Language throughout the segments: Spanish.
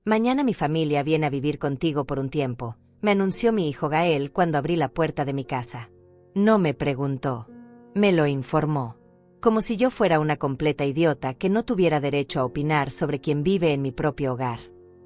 Mañana mi familia viene a vivir contigo por un tiempo, me anunció mi hijo Gael cuando abrí la puerta de mi casa. No me preguntó. Me lo informó. Como si yo fuera una completa idiota que no tuviera derecho a opinar sobre quien vive en mi propio hogar.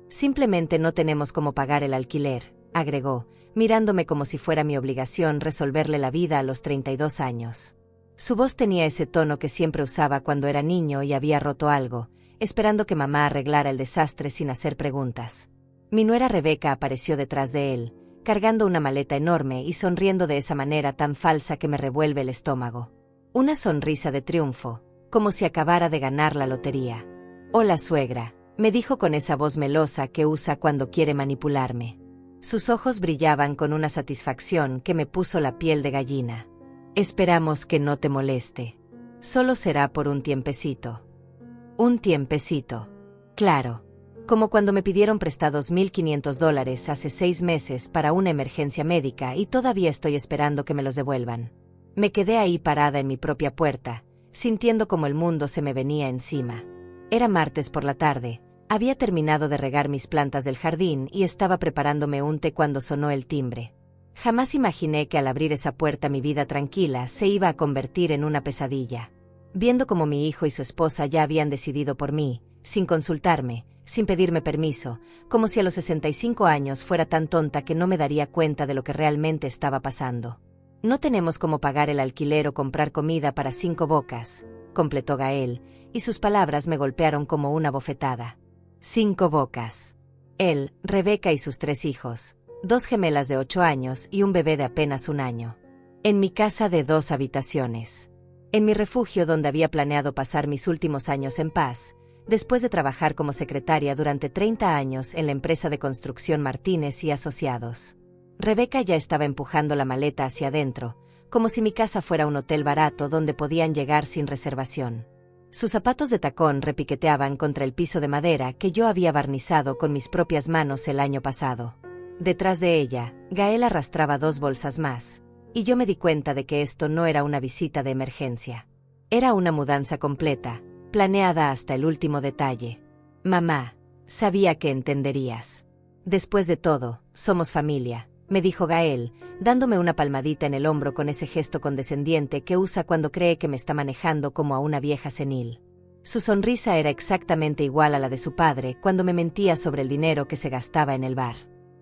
Simplemente no tenemos cómo pagar el alquiler, agregó, mirándome como si fuera mi obligación resolverle la vida a los 32 años. Su voz tenía ese tono que siempre usaba cuando era niño y había roto algo, esperando que mamá arreglara el desastre sin hacer preguntas. Mi nuera Rebeca apareció detrás de él, cargando una maleta enorme y sonriendo de esa manera tan falsa que me revuelve el estómago. Una sonrisa de triunfo, como si acabara de ganar la lotería. «Hola, suegra», me dijo con esa voz melosa que usa cuando quiere manipularme. Sus ojos brillaban con una satisfacción que me puso la piel de gallina. «Esperamos que no te moleste. Solo será por un tiempecito». Un tiempecito. Claro. Como cuando me pidieron prestados $1,500 hace 6 meses para una emergencia médica y todavía estoy esperando que me los devuelvan. Me quedé ahí parada en mi propia puerta, sintiendo como el mundo se me venía encima. Era martes por la tarde, había terminado de regar mis plantas del jardín y estaba preparándome un té cuando sonó el timbre. Jamás imaginé que al abrir esa puerta mi vida tranquila se iba a convertir en una pesadilla. Viendo como mi hijo y su esposa ya habían decidido por mí, sin consultarme, sin pedirme permiso, como si a los 65 años fuera tan tonta que no me daría cuenta de lo que realmente estaba pasando. «No tenemos cómo pagar el alquiler o comprar comida para 5 bocas», completó Gael, y sus palabras me golpearon como una bofetada. 5 bocas. Él, Rebeca y sus 3 hijos, 2 gemelas de 8 años y un bebé de apenas 1 año. En mi casa de 2 habitaciones. En mi refugio donde había planeado pasar mis últimos años en paz, después de trabajar como secretaria durante 30 años en la empresa de construcción Martínez y Asociados. Rebeca ya estaba empujando la maleta hacia adentro, como si mi casa fuera un hotel barato donde podían llegar sin reservación. Sus zapatos de tacón repiqueteaban contra el piso de madera que yo había barnizado con mis propias manos el año pasado. Detrás de ella, Gael arrastraba 2 bolsas más, y yo me di cuenta de que esto no era una visita de emergencia. Era una mudanza completa, planeada hasta el último detalle. «Mamá, sabía que entenderías. Después de todo, somos familia», me dijo Gael, dándome una palmadita en el hombro con ese gesto condescendiente que usa cuando cree que me está manejando como a una vieja senil. Su sonrisa era exactamente igual a la de su padre cuando me mentía sobre el dinero que se gastaba en el bar.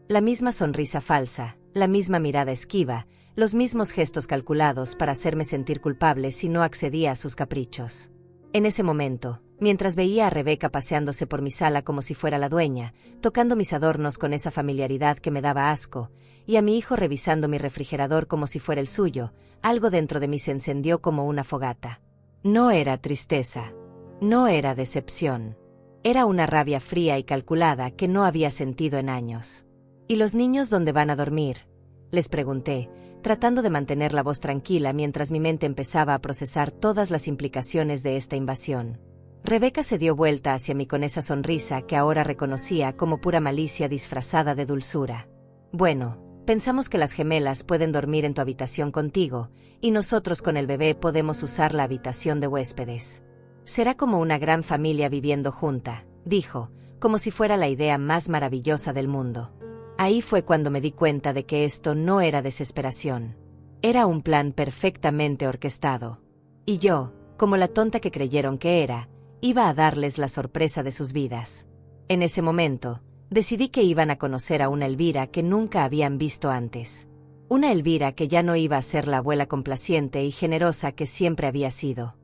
La misma sonrisa falsa, la misma mirada esquiva, los mismos gestos calculados para hacerme sentir culpable si no accedía a sus caprichos. En ese momento, mientras veía a Rebeca paseándose por mi sala como si fuera la dueña, tocando mis adornos con esa familiaridad que me daba asco, y a mi hijo revisando mi refrigerador como si fuera el suyo, algo dentro de mí se encendió como una fogata. No era tristeza. No era decepción. Era una rabia fría y calculada que no había sentido en años. «¿Y los niños dónde van a dormir?», les pregunté, tratando de mantener la voz tranquila mientras mi mente empezaba a procesar todas las implicaciones de esta invasión. Rebeca se dio vuelta hacia mí con esa sonrisa que ahora reconocía como pura malicia disfrazada de dulzura. «Bueno, pensamos que las gemelas pueden dormir en tu habitación contigo, y nosotros con el bebé podemos usar la habitación de huéspedes. Será como una gran familia viviendo junta», dijo, como si fuera la idea más maravillosa del mundo. Ahí fue cuando me di cuenta de que esto no era desesperación. Era un plan perfectamente orquestado. Y yo, como la tonta que creyeron que era, iba a darles la sorpresa de sus vidas. En ese momento, decidí que iban a conocer a una Elvira que nunca habían visto antes. Una Elvira que ya no iba a ser la abuela complaciente y generosa que siempre había sido.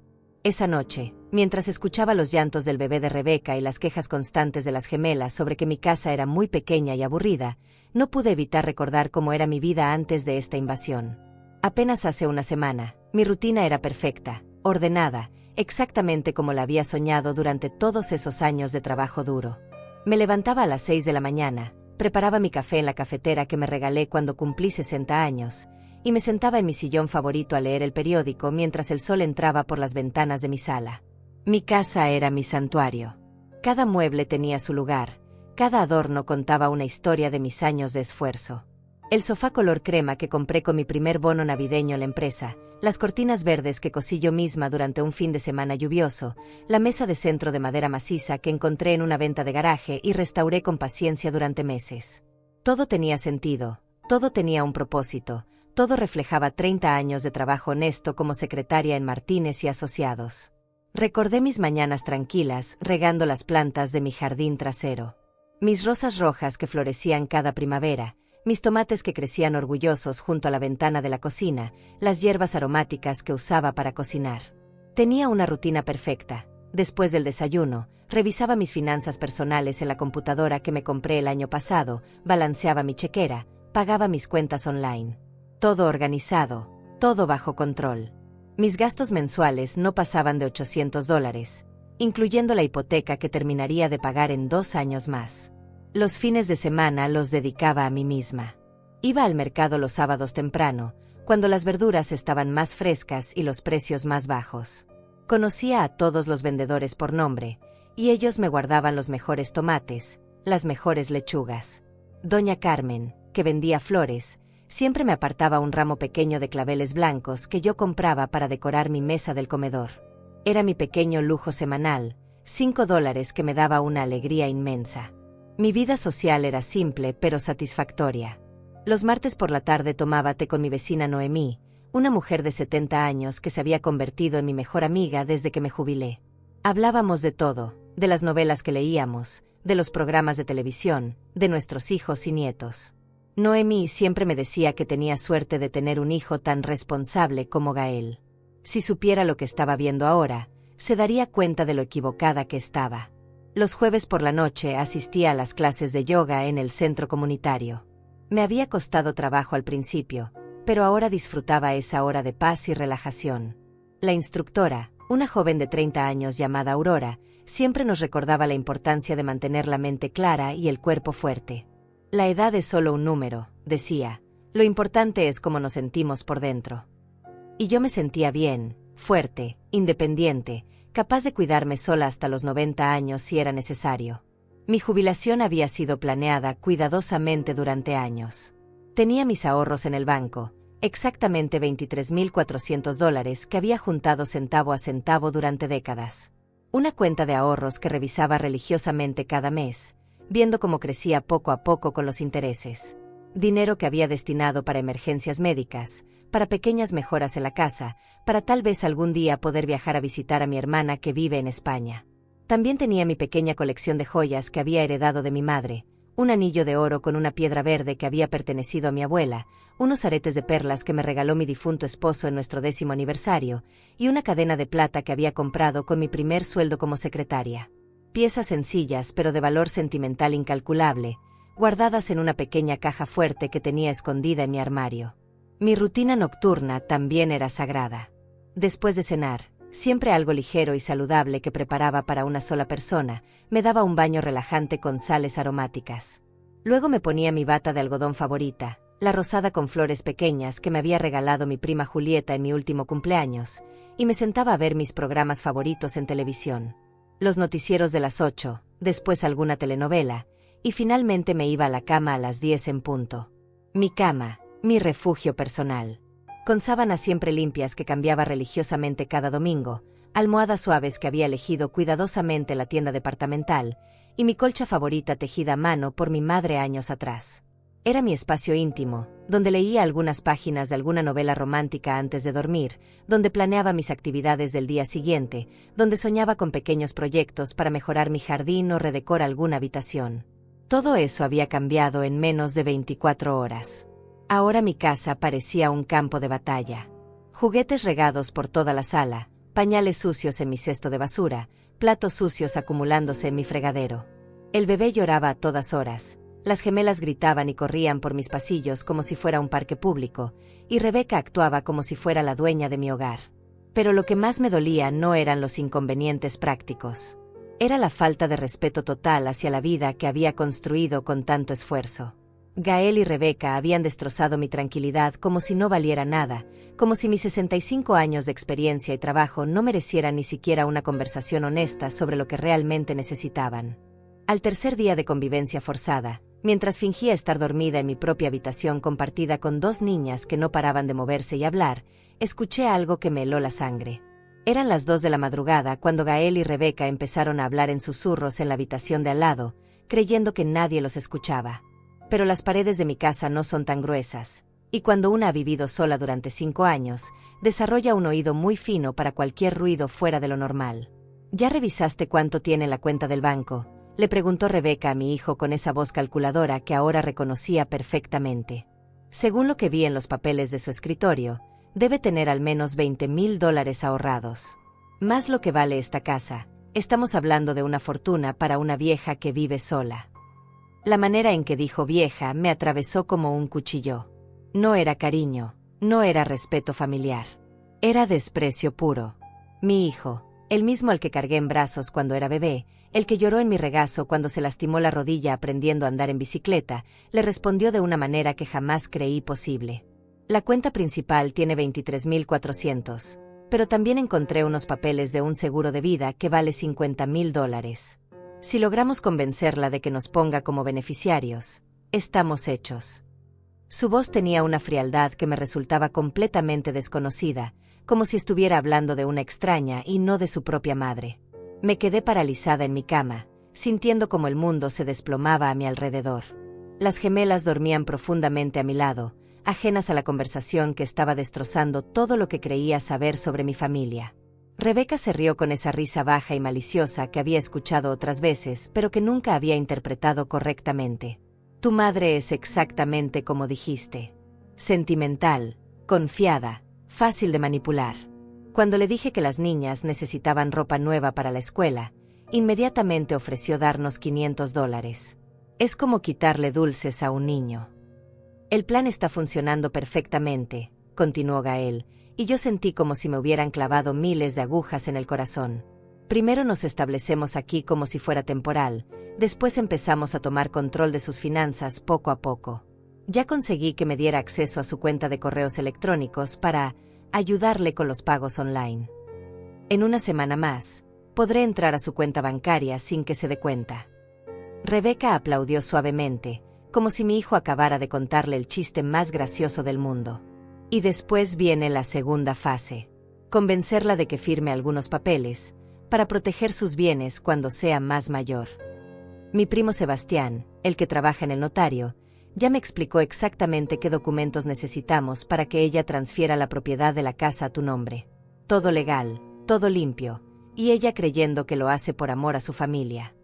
Esa noche, mientras escuchaba los llantos del bebé de Rebeca y las quejas constantes de las gemelas sobre que mi casa era muy pequeña y aburrida, no pude evitar recordar cómo era mi vida antes de esta invasión. Apenas hace una semana, mi rutina era perfecta, ordenada, exactamente como la había soñado durante todos esos años de trabajo duro. Me levantaba a las 6 de la mañana, preparaba mi café en la cafetera que me regalé cuando cumplí 60 años, y me sentaba en mi sillón favorito a leer el periódico mientras el sol entraba por las ventanas de mi sala. Mi casa era mi santuario. Cada mueble tenía su lugar, cada adorno contaba una historia de mis años de esfuerzo. El sofá color crema que compré con mi primer bono navideño en la empresa, las cortinas verdes que cosí yo misma durante un fin de semana lluvioso, la mesa de centro de madera maciza que encontré en una venta de garaje y restauré con paciencia durante meses. Todo tenía sentido, todo tenía un propósito, todo reflejaba 30 años de trabajo honesto como secretaria en Martínez y Asociados. Recordé mis mañanas tranquilas regando las plantas de mi jardín trasero. Mis rosas rojas que florecían cada primavera, mis tomates que crecían orgullosos junto a la ventana de la cocina, las hierbas aromáticas que usaba para cocinar. Tenía una rutina perfecta. Después del desayuno, revisaba mis finanzas personales en la computadora que me compré el año pasado, balanceaba mi chequera, pagaba mis cuentas online. Todo organizado, todo bajo control. Mis gastos mensuales no pasaban de $800, incluyendo la hipoteca que terminaría de pagar en 2 años más. Los fines de semana los dedicaba a mí misma. Iba al mercado los sábados temprano, cuando las verduras estaban más frescas y los precios más bajos. Conocía a todos los vendedores por nombre, y ellos me guardaban los mejores tomates, las mejores lechugas. Doña Carmen, que vendía flores, siempre me apartaba un ramo pequeño de claveles blancos que yo compraba para decorar mi mesa del comedor. Era mi pequeño lujo semanal, $5 que me daba una alegría inmensa. Mi vida social era simple pero satisfactoria. Los martes por la tarde tomaba té con mi vecina Noemí, una mujer de 70 años que se había convertido en mi mejor amiga desde que me jubilé. Hablábamos de todo, de las novelas que leíamos, de los programas de televisión, de nuestros hijos y nietos. Noemí siempre me decía que tenía suerte de tener un hijo tan responsable como Gael. Si supiera lo que estaba viendo ahora, se daría cuenta de lo equivocada que estaba. Los jueves por la noche asistía a las clases de yoga en el centro comunitario. Me había costado trabajo al principio, pero ahora disfrutaba esa hora de paz y relajación. La instructora, una joven de 30 años llamada Aurora, siempre nos recordaba la importancia de mantener la mente clara y el cuerpo fuerte. La edad es solo un número, decía, lo importante es cómo nos sentimos por dentro. Y yo me sentía bien, fuerte, independiente, capaz de cuidarme sola hasta los 90 años si era necesario. Mi jubilación había sido planeada cuidadosamente durante años. Tenía mis ahorros en el banco, exactamente $23,400 que había juntado centavo a centavo durante décadas. Una cuenta de ahorros que revisaba religiosamente cada mes, viendo cómo crecía poco a poco con los intereses. Dinero que había destinado para emergencias médicas, para pequeñas mejoras en la casa, para tal vez algún día poder viajar a visitar a mi hermana que vive en España. También tenía mi pequeña colección de joyas que había heredado de mi madre, un anillo de oro con una piedra verde que había pertenecido a mi abuela, unos aretes de perlas que me regaló mi difunto esposo en nuestro 10º aniversario, y una cadena de plata que había comprado con mi primer sueldo como secretaria. Piezas sencillas pero de valor sentimental incalculable, guardadas en una pequeña caja fuerte que tenía escondida en mi armario. Mi rutina nocturna también era sagrada. Después de cenar, siempre algo ligero y saludable que preparaba para una sola persona, me daba un baño relajante con sales aromáticas. Luego me ponía mi bata de algodón favorita, la rosada con flores pequeñas que me había regalado mi prima Julieta en mi último cumpleaños, y me sentaba a ver mis programas favoritos en televisión. Los noticieros de las 8, después alguna telenovela, y finalmente me iba a la cama a las 10 en punto. Mi cama, mi refugio personal. Con sábanas siempre limpias que cambiaba religiosamente cada domingo, almohadas suaves que había elegido cuidadosamente en la tienda departamental, y mi colcha favorita tejida a mano por mi madre años atrás. Era mi espacio íntimo, donde leía algunas páginas de alguna novela romántica antes de dormir, donde planeaba mis actividades del día siguiente, donde soñaba con pequeños proyectos para mejorar mi jardín o redecorar alguna habitación. Todo eso había cambiado en menos de 24 horas. Ahora mi casa parecía un campo de batalla. Juguetes regados por toda la sala, pañales sucios en mi cesto de basura, platos sucios acumulándose en mi fregadero. El bebé lloraba a todas horas, las gemelas gritaban y corrían por mis pasillos como si fuera un parque público, y Rebeca actuaba como si fuera la dueña de mi hogar. Pero lo que más me dolía no eran los inconvenientes prácticos. Era la falta de respeto total hacia la vida que había construido con tanto esfuerzo. Gael y Rebeca habían destrozado mi tranquilidad como si no valiera nada, como si mis 65 años de experiencia y trabajo no merecieran ni siquiera una conversación honesta sobre lo que realmente necesitaban. Al tercer día de convivencia forzada, Mientras fingía estar dormida en mi propia habitación compartida con dos niñas que no paraban de moverse y hablar, escuché algo que me heló la sangre. Eran las 2 de la madrugada cuando Gael y Rebeca empezaron a hablar en susurros en la habitación de al lado, creyendo que nadie los escuchaba. Pero las paredes de mi casa no son tan gruesas, y cuando una ha vivido sola durante 5 años, desarrolla un oído muy fino para cualquier ruido fuera de lo normal. ¿Ya revisaste cuánto tiene la cuenta del banco?, le preguntó Rebeca a mi hijo con esa voz calculadora que ahora reconocía perfectamente. Según lo que vi en los papeles de su escritorio, debe tener al menos $20,000 ahorrados. Más lo que vale esta casa. Estamos hablando de una fortuna para una vieja que vive sola. La manera en que dijo vieja me atravesó como un cuchillo. No era cariño, no era respeto familiar. Era desprecio puro. Mi hijo, el mismo al que cargué en brazos cuando era bebé, el que lloró en mi regazo cuando se lastimó la rodilla aprendiendo a andar en bicicleta, le respondió de una manera que jamás creí posible. La cuenta principal tiene $23,400, pero también encontré unos papeles de un seguro de vida que vale $50,000. Si logramos convencerla de que nos ponga como beneficiarios, estamos hechos. Su voz tenía una frialdad que me resultaba completamente desconocida, como si estuviera hablando de una extraña y no de su propia madre. Me quedé paralizada en mi cama, sintiendo como el mundo se desplomaba a mi alrededor. Las gemelas dormían profundamente a mi lado, ajenas a la conversación que estaba destrozando todo lo que creía saber sobre mi familia. Rebeca se rió con esa risa baja y maliciosa que había escuchado otras veces, pero que nunca había interpretado correctamente. Tu madre es exactamente como dijiste. Sentimental, confiada, fácil de manipular. Cuando le dije que las niñas necesitaban ropa nueva para la escuela, inmediatamente ofreció darnos $500. Es como quitarle dulces a un niño. El plan está funcionando perfectamente, continuó Gael, y yo sentí como si me hubieran clavado miles de agujas en el corazón. Primero nos establecemos aquí como si fuera temporal, después empezamos a tomar control de sus finanzas poco a poco. Ya conseguí que me diera acceso a su cuenta de correos electrónicos para ayudarle con los pagos online. En una semana más, podré entrar a su cuenta bancaria sin que se dé cuenta. Rebeca aplaudió suavemente, como si mi hijo acabara de contarle el chiste más gracioso del mundo. Y después viene la segunda fase. Convencerla de que firme algunos papeles, para proteger sus bienes cuando sea más mayor. Mi primo Sebastián, el que trabaja en el notario, ya me explicó exactamente qué documentos necesitamos para que ella transfiera la propiedad de la casa a tu nombre. Todo legal, todo limpio, y ella creyendo que lo hace por amor a su familia.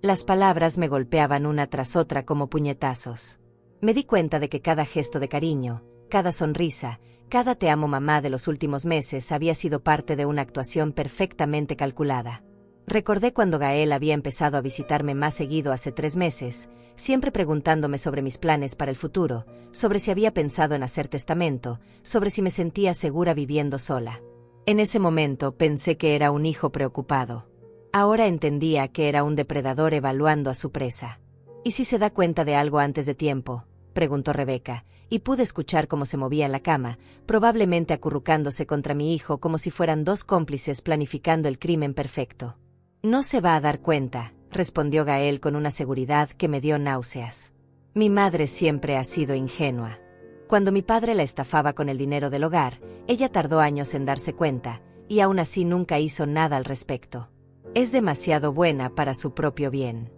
Las palabras me golpeaban una tras otra como puñetazos. Me di cuenta de que cada gesto de cariño, cada sonrisa, cada te amo mamá de los últimos meses había sido parte de una actuación perfectamente calculada. Recordé cuando Gael había empezado a visitarme más seguido hace 3 meses, siempre preguntándome sobre mis planes para el futuro, sobre si había pensado en hacer testamento, sobre si me sentía segura viviendo sola. En ese momento pensé que era un hijo preocupado. Ahora entendía que era un depredador evaluando a su presa. ¿Y si se da cuenta de algo antes de tiempo?, preguntó Rebeca, y pude escuchar cómo se movía en la cama, probablemente acurrucándose contra mi hijo como si fueran 2 cómplices planificando el crimen perfecto. No se va a dar cuenta, respondió Gael con una seguridad que me dio náuseas. Mi madre siempre ha sido ingenua. Cuando mi padre la estafaba con el dinero del hogar, ella tardó años en darse cuenta, y aún así nunca hizo nada al respecto. Es demasiado buena para su propio bien.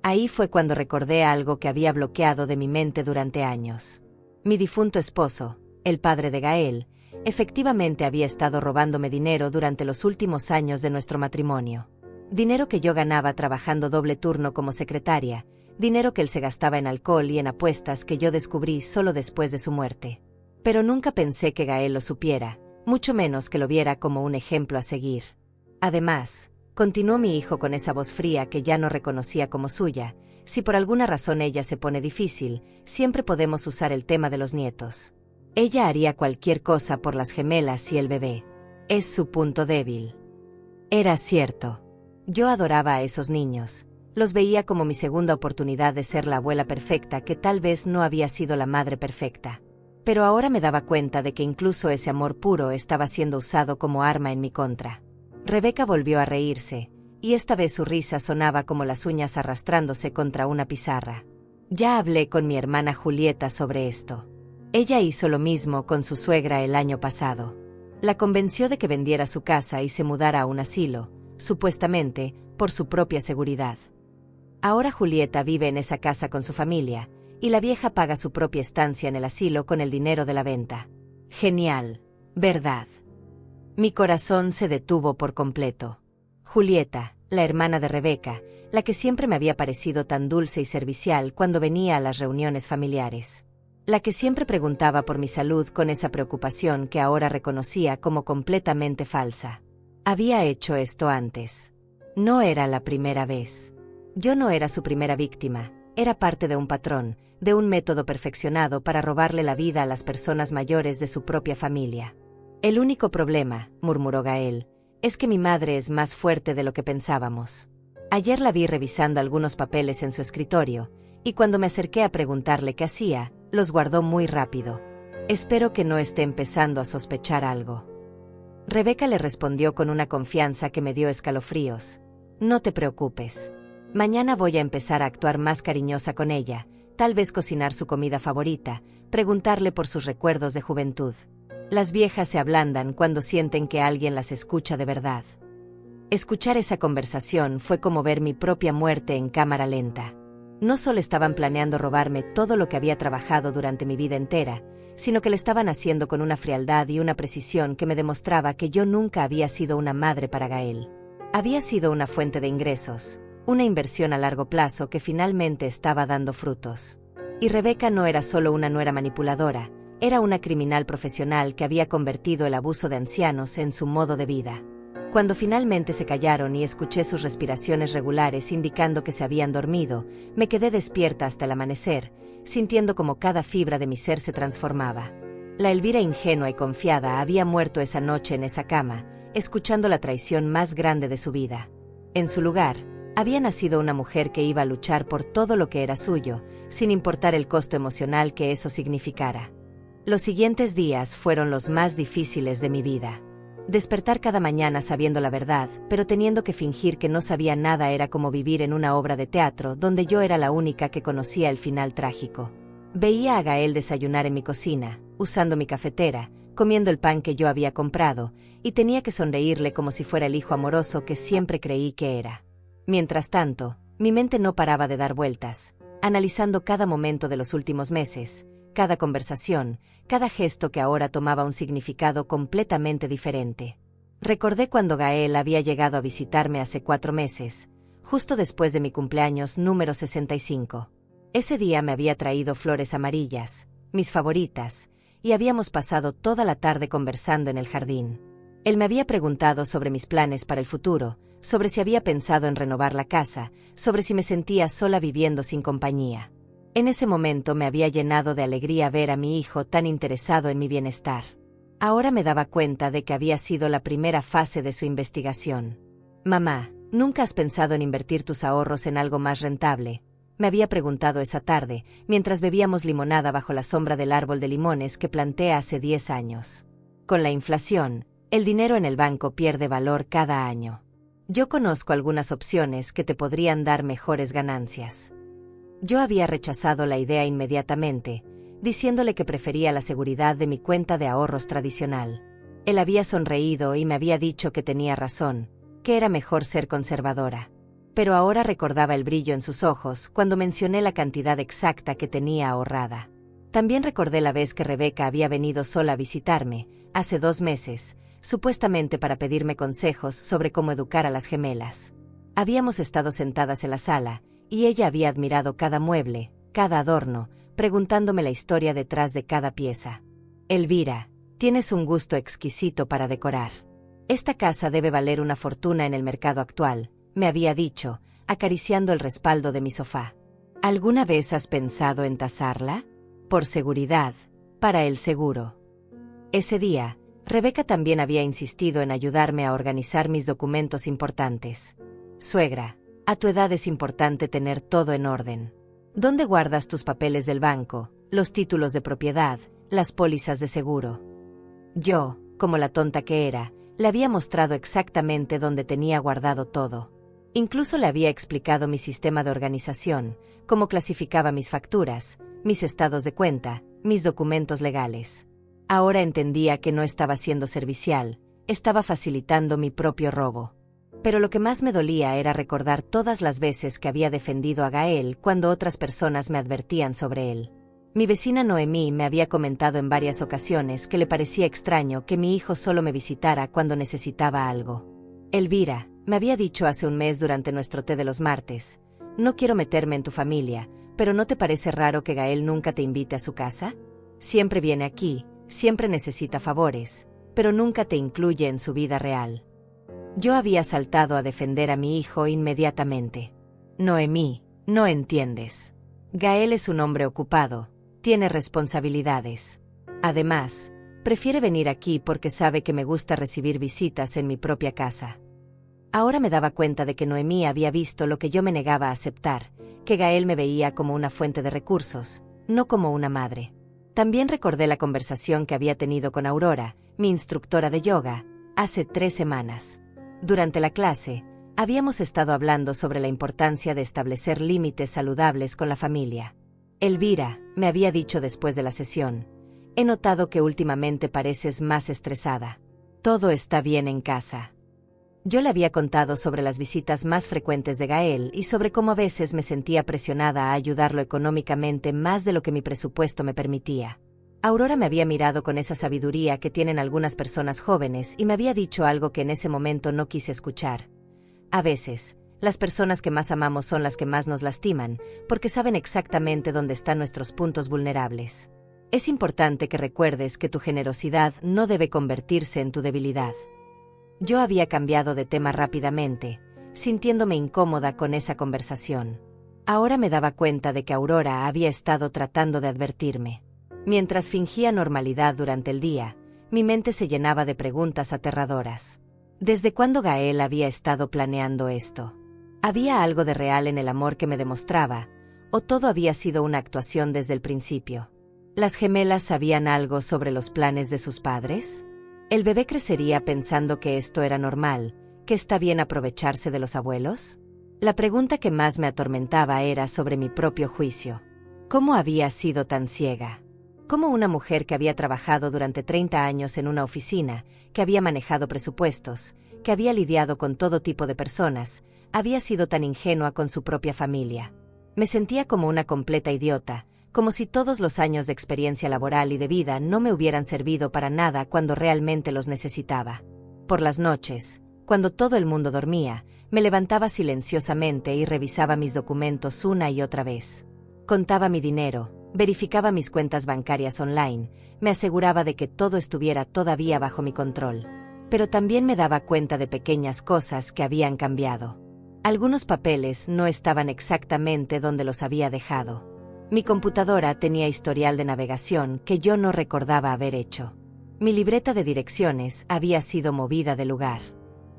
Ahí fue cuando recordé algo que había bloqueado de mi mente durante años. Mi difunto esposo, el padre de Gael, efectivamente había estado robándome dinero durante los últimos años de nuestro matrimonio. Dinero que yo ganaba trabajando doble turno como secretaria, dinero que él se gastaba en alcohol y en apuestas que yo descubrí solo después de su muerte. Pero nunca pensé que Gael lo supiera, mucho menos que lo viera como un ejemplo a seguir. Además, continuó mi hijo con esa voz fría que ya no reconocía como suya, si por alguna razón ella se pone difícil, siempre podemos usar el tema de los nietos. Ella haría cualquier cosa por las gemelas y el bebé. Es su punto débil. Era cierto. Yo adoraba a esos niños. Los veía como mi segunda oportunidad de ser la abuela perfecta que tal vez no había sido la madre perfecta. Pero ahora me daba cuenta de que incluso ese amor puro estaba siendo usado como arma en mi contra. Rebeca volvió a reírse, y esta vez su risa sonaba como las uñas arrastrándose contra una pizarra. Ya hablé con mi hermana Julieta sobre esto. Ella hizo lo mismo con su suegra el año pasado. La convenció de que vendiera su casa y se mudara a un asilo, supuestamente, por su propia seguridad. Ahora Julieta vive en esa casa con su familia, y la vieja paga su propia estancia en el asilo con el dinero de la venta. Genial, ¿verdad? Mi corazón se detuvo por completo. Julieta, la hermana de Rebeca, la que siempre me había parecido tan dulce y servicial cuando venía a las reuniones familiares. La que siempre preguntaba por mi salud con esa preocupación que ahora reconocía como completamente falsa. Había hecho esto antes. No era la primera vez. Yo no era su primera víctima, era parte de un patrón, de un método perfeccionado para robarle la vida a las personas mayores de su propia familia. El único problema, murmuró Gael, es que mi madre es más fuerte de lo que pensábamos. Ayer la vi revisando algunos papeles en su escritorio, y cuando me acerqué a preguntarle qué hacía, los guardó muy rápido. Espero que no esté empezando a sospechar algo. Rebeca le respondió con una confianza que me dio escalofríos. No te preocupes. Mañana voy a empezar a actuar más cariñosa con ella, tal vez cocinar su comida favorita, preguntarle por sus recuerdos de juventud. Las viejas se ablandan cuando sienten que alguien las escucha de verdad. Escuchar esa conversación fue como ver mi propia muerte en cámara lenta. No solo estaban planeando robarme todo lo que había trabajado durante mi vida entera, sino que lo estaban haciendo con una frialdad y una precisión que me demostraba que yo nunca había sido una madre para Gael. Había sido una fuente de ingresos, una inversión a largo plazo que finalmente estaba dando frutos. Y Rebeca no era solo una nuera manipuladora, era una criminal profesional que había convertido el abuso de ancianos en su modo de vida. Cuando finalmente se callaron y escuché sus respiraciones regulares indicando que se habían dormido, me quedé despierta hasta el amanecer, sintiendo como cada fibra de mi ser se transformaba. La Elvira ingenua y confiada había muerto esa noche en esa cama, escuchando la traición más grande de su vida. En su lugar, había nacido una mujer que iba a luchar por todo lo que era suyo, sin importar el costo emocional que eso significara. Los siguientes días fueron los más difíciles de mi vida. Despertar cada mañana sabiendo la verdad, pero teniendo que fingir que no sabía nada era como vivir en una obra de teatro donde yo era la única que conocía el final trágico. Veía a Gael desayunar en mi cocina, usando mi cafetera, comiendo el pan que yo había comprado, y tenía que sonreírle como si fuera el hijo amoroso que siempre creí que era. Mientras tanto, mi mente no paraba de dar vueltas, analizando cada momento de los últimos meses, cada conversación, cada gesto que ahora tomaba un significado completamente diferente. Recordé cuando Gael había llegado a visitarme hace 4 meses, justo después de mi cumpleaños número 65. Ese día me había traído flores amarillas, mis favoritas, y habíamos pasado toda la tarde conversando en el jardín. Él me había preguntado sobre mis planes para el futuro, sobre si había pensado en renovar la casa, sobre si me sentía sola viviendo sin compañía. En ese momento me había llenado de alegría ver a mi hijo tan interesado en mi bienestar. Ahora me daba cuenta de que había sido la primera fase de su investigación. «Mamá, ¿nunca has pensado en invertir tus ahorros en algo más rentable?», me había preguntado esa tarde, mientras bebíamos limonada bajo la sombra del árbol de limones que planté hace 10 años. Con la inflación, el dinero en el banco pierde valor cada año. Yo conozco algunas opciones que te podrían dar mejores ganancias. Yo había rechazado la idea inmediatamente, diciéndole que prefería la seguridad de mi cuenta de ahorros tradicional. Él había sonreído y me había dicho que tenía razón, que era mejor ser conservadora. Pero ahora recordaba el brillo en sus ojos cuando mencioné la cantidad exacta que tenía ahorrada. También recordé la vez que Rebeca había venido sola a visitarme, hace 2 meses, supuestamente para pedirme consejos sobre cómo educar a las gemelas. Habíamos estado sentadas en la sala, y ella había admirado cada mueble, cada adorno, preguntándome la historia detrás de cada pieza. «Elvira, tienes un gusto exquisito para decorar. Esta casa debe valer una fortuna en el mercado actual», me había dicho, acariciando el respaldo de mi sofá. «¿Alguna vez has pensado en tasarla? Por seguridad, para el seguro». Ese día, Rebeca también había insistido en ayudarme a organizar mis documentos importantes. «Suegra, a tu edad es importante tener todo en orden. ¿Dónde guardas tus papeles del banco, los títulos de propiedad, las pólizas de seguro?» Yo, como la tonta que era, le había mostrado exactamente dónde tenía guardado todo. Incluso le había explicado mi sistema de organización, cómo clasificaba mis facturas, mis estados de cuenta, mis documentos legales. Ahora entendía que no estaba siendo servicial, estaba facilitando mi propio robo. Pero lo que más me dolía era recordar todas las veces que había defendido a Gael cuando otras personas me advertían sobre él. Mi vecina Noemí me había comentado en varias ocasiones que le parecía extraño que mi hijo solo me visitara cuando necesitaba algo. Elvira, me había dicho hace un mes durante nuestro té de los martes, no quiero meterme en tu familia, pero ¿no te parece raro que Gael nunca te invite a su casa? Siempre viene aquí, siempre necesita favores, pero nunca te incluye en su vida real. Yo había saltado a defender a mi hijo inmediatamente. Noemí, no entiendes. Gael es un hombre ocupado, tiene responsabilidades. Además, prefiere venir aquí porque sabe que me gusta recibir visitas en mi propia casa. Ahora me daba cuenta de que Noemí había visto lo que yo me negaba a aceptar, que Gael me veía como una fuente de recursos, no como una madre. También recordé la conversación que había tenido con Aurora, mi instructora de yoga, hace 3 semanas. Durante la clase, habíamos estado hablando sobre la importancia de establecer límites saludables con la familia. Elvira, me había dicho después de la sesión, he notado que últimamente pareces más estresada. Todo está bien en casa. Yo le había contado sobre las visitas más frecuentes de Gael y sobre cómo a veces me sentía presionada a ayudarlo económicamente más de lo que mi presupuesto me permitía. Aurora me había mirado con esa sabiduría que tienen algunas personas jóvenes y me había dicho algo que en ese momento no quise escuchar. A veces, las personas que más amamos son las que más nos lastiman, porque saben exactamente dónde están nuestros puntos vulnerables. Es importante que recuerdes que tu generosidad no debe convertirse en tu debilidad. Yo había cambiado de tema rápidamente, sintiéndome incómoda con esa conversación. Ahora me daba cuenta de que Aurora había estado tratando de advertirme. Mientras fingía normalidad durante el día, mi mente se llenaba de preguntas aterradoras. ¿Desde cuándo Gael había estado planeando esto? ¿Había algo de real en el amor que me demostraba, o todo había sido una actuación desde el principio? ¿Las gemelas sabían algo sobre los planes de sus padres? ¿El bebé crecería pensando que esto era normal, que está bien aprovecharse de los abuelos? La pregunta que más me atormentaba era sobre mi propio juicio. ¿Cómo había sido tan ciega? ¿Cómo una mujer que había trabajado durante 30 años en una oficina, que había manejado presupuestos, que había lidiado con todo tipo de personas, había sido tan ingenua con su propia familia? Me sentía como una completa idiota, como si todos los años de experiencia laboral y de vida no me hubieran servido para nada cuando realmente los necesitaba. Por las noches, cuando todo el mundo dormía, me levantaba silenciosamente y revisaba mis documentos una y otra vez. Contaba mi dinero, verificaba mis cuentas bancarias online, me aseguraba de que todo estuviera todavía bajo mi control. Pero también me daba cuenta de pequeñas cosas que habían cambiado. Algunos papeles no estaban exactamente donde los había dejado. Mi computadora tenía historial de navegación que yo no recordaba haber hecho. Mi libreta de direcciones había sido movida de lugar.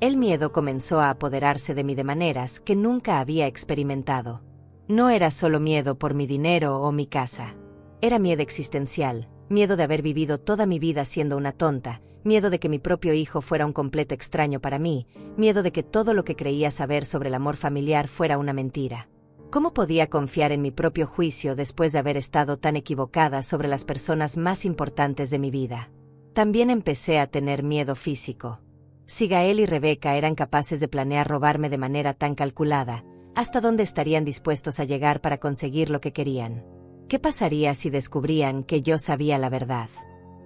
El miedo comenzó a apoderarse de mí de maneras que nunca había experimentado. No era solo miedo por mi dinero o mi casa. Era miedo existencial, miedo de haber vivido toda mi vida siendo una tonta, miedo de que mi propio hijo fuera un completo extraño para mí, miedo de que todo lo que creía saber sobre el amor familiar fuera una mentira. ¿Cómo podía confiar en mi propio juicio después de haber estado tan equivocada sobre las personas más importantes de mi vida? También empecé a tener miedo físico. Si Gael y Rebeca eran capaces de planear robarme de manera tan calculada, ¿hasta dónde estarían dispuestos a llegar para conseguir lo que querían? ¿Qué pasaría si descubrían que yo sabía la verdad?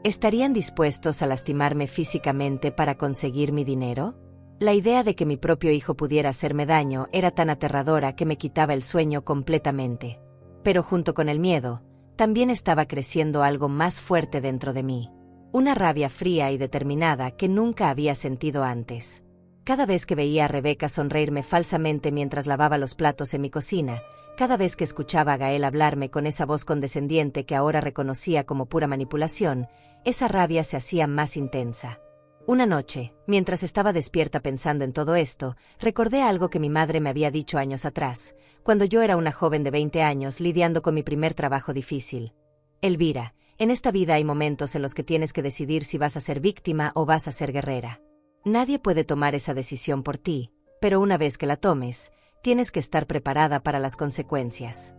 ¿Estarían dispuestos a lastimarme físicamente para conseguir mi dinero? La idea de que mi propio hijo pudiera hacerme daño era tan aterradora que me quitaba el sueño completamente. Pero junto con el miedo, también estaba creciendo algo más fuerte dentro de mí. Una rabia fría y determinada que nunca había sentido antes. Cada vez que veía a Rebeca sonreírme falsamente mientras lavaba los platos en mi cocina, cada vez que escuchaba a Gael hablarme con esa voz condescendiente que ahora reconocía como pura manipulación, esa rabia se hacía más intensa. Una noche, mientras estaba despierta pensando en todo esto, recordé algo que mi madre me había dicho años atrás, cuando yo era una joven de 20 años lidiando con mi primer trabajo difícil. Elvira, en esta vida hay momentos en los que tienes que decidir si vas a ser víctima o vas a ser guerrera. Nadie puede tomar esa decisión por ti, pero una vez que la tomes, tienes que estar preparada para las consecuencias.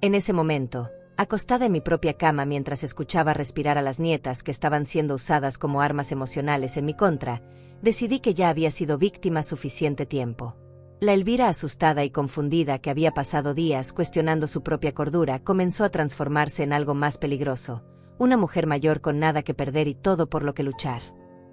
En ese momento, acostada en mi propia cama mientras escuchaba respirar a las nietas que estaban siendo usadas como armas emocionales en mi contra, decidí que ya había sido víctima suficiente tiempo. La Elvira asustada y confundida que había pasado días cuestionando su propia cordura comenzó a transformarse en algo más peligroso, una mujer mayor con nada que perder y todo por lo que luchar.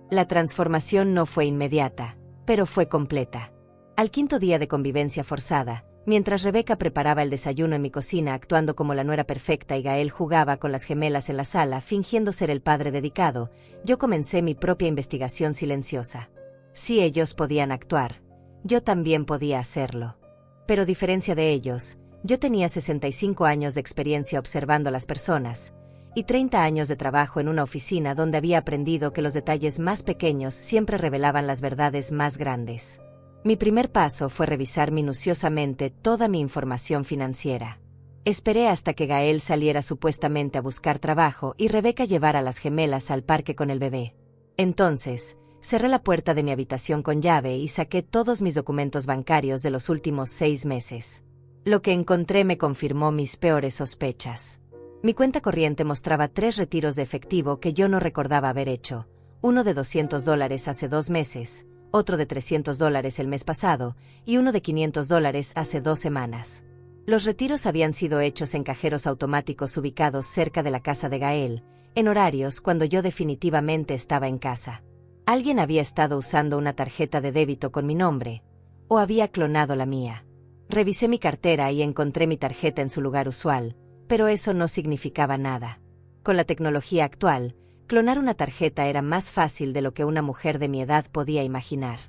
La transformación no fue inmediata, pero fue completa. Al quinto día de convivencia forzada, mientras Rebeca preparaba el desayuno en mi cocina actuando como la nuera perfecta y Gael jugaba con las gemelas en la sala fingiendo ser el padre dedicado, yo comencé mi propia investigación silenciosa. Si ellos podían actuar, yo también podía hacerlo. Pero a diferencia de ellos, yo tenía 65 años de experiencia observando a las personas, y 30 años de trabajo en una oficina donde había aprendido que los detalles más pequeños siempre revelaban las verdades más grandes. Mi primer paso fue revisar minuciosamente toda mi información financiera. Esperé hasta que Gael saliera supuestamente a buscar trabajo y Rebeca llevara a las gemelas al parque con el bebé. Entonces, cerré la puerta de mi habitación con llave y saqué todos mis documentos bancarios de los últimos 6 meses. Lo que encontré me confirmó mis peores sospechas. Mi cuenta corriente mostraba 3 retiros de efectivo que yo no recordaba haber hecho, uno de $200 hace 2 meses, otro de $300 el mes pasado, y uno de $500 hace 2 semanas. Los retiros habían sido hechos en cajeros automáticos ubicados cerca de la casa de Gael, en horarios cuando yo definitivamente estaba en casa. Alguien había estado usando una tarjeta de débito con mi nombre, o había clonado la mía. Revisé mi cartera y encontré mi tarjeta en su lugar usual, pero eso no significaba nada. Con la tecnología actual, clonar una tarjeta era más fácil de lo que una mujer de mi edad podía imaginar.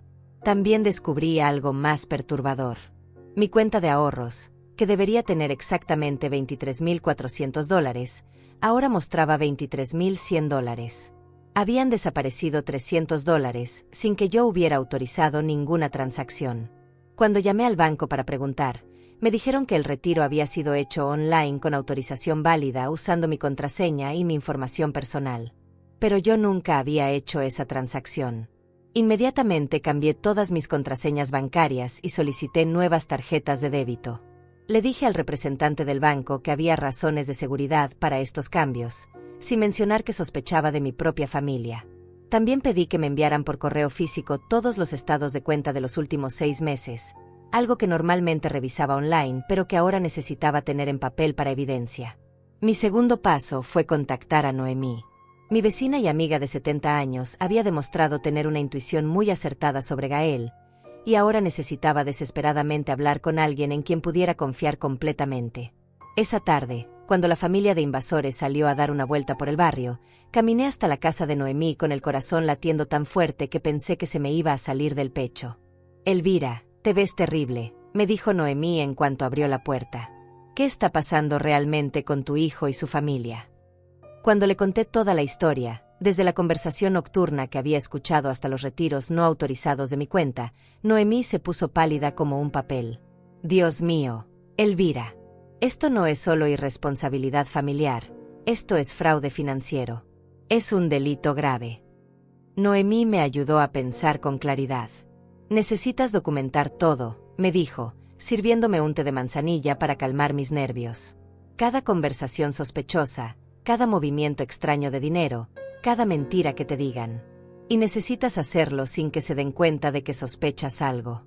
También descubrí algo más perturbador. Mi cuenta de ahorros, que debería tener exactamente $23,400, ahora mostraba $23,100. Habían desaparecido $300 sin que yo hubiera autorizado ninguna transacción. Cuando llamé al banco para preguntar, me dijeron que el retiro había sido hecho online con autorización válida usando mi contraseña y mi información personal. Pero yo nunca había hecho esa transacción. Inmediatamente cambié todas mis contraseñas bancarias y solicité nuevas tarjetas de débito. Le dije al representante del banco que había razones de seguridad para estos cambios, sin mencionar que sospechaba de mi propia familia. También pedí que me enviaran por correo físico todos los estados de cuenta de los últimos 6 meses, algo que normalmente revisaba online pero que ahora necesitaba tener en papel para evidencia. Mi segundo paso fue contactar a Noemí. Mi vecina y amiga de 70 años había demostrado tener una intuición muy acertada sobre Gael, y ahora necesitaba desesperadamente hablar con alguien en quien pudiera confiar completamente. Esa tarde, cuando la familia de invasores salió a dar una vuelta por el barrio, caminé hasta la casa de Noemí con el corazón latiendo tan fuerte que pensé que se me iba a salir del pecho. «Elvira, te ves terrible», me dijo Noemí en cuanto abrió la puerta. «¿Qué está pasando realmente con tu hijo y su familia?». Cuando le conté toda la historia, desde la conversación nocturna que había escuchado hasta los retiros no autorizados de mi cuenta, Noemí se puso pálida como un papel. «Dios mío, Elvira. Esto no es solo irresponsabilidad familiar, esto es fraude financiero. Es un delito grave». Noemí me ayudó a pensar con claridad. «Necesitas documentar todo», me dijo, sirviéndome un té de manzanilla para calmar mis nervios. «Cada conversación sospechosa, cada movimiento extraño de dinero, cada mentira que te digan. Y necesitas hacerlo sin que se den cuenta de que sospechas algo».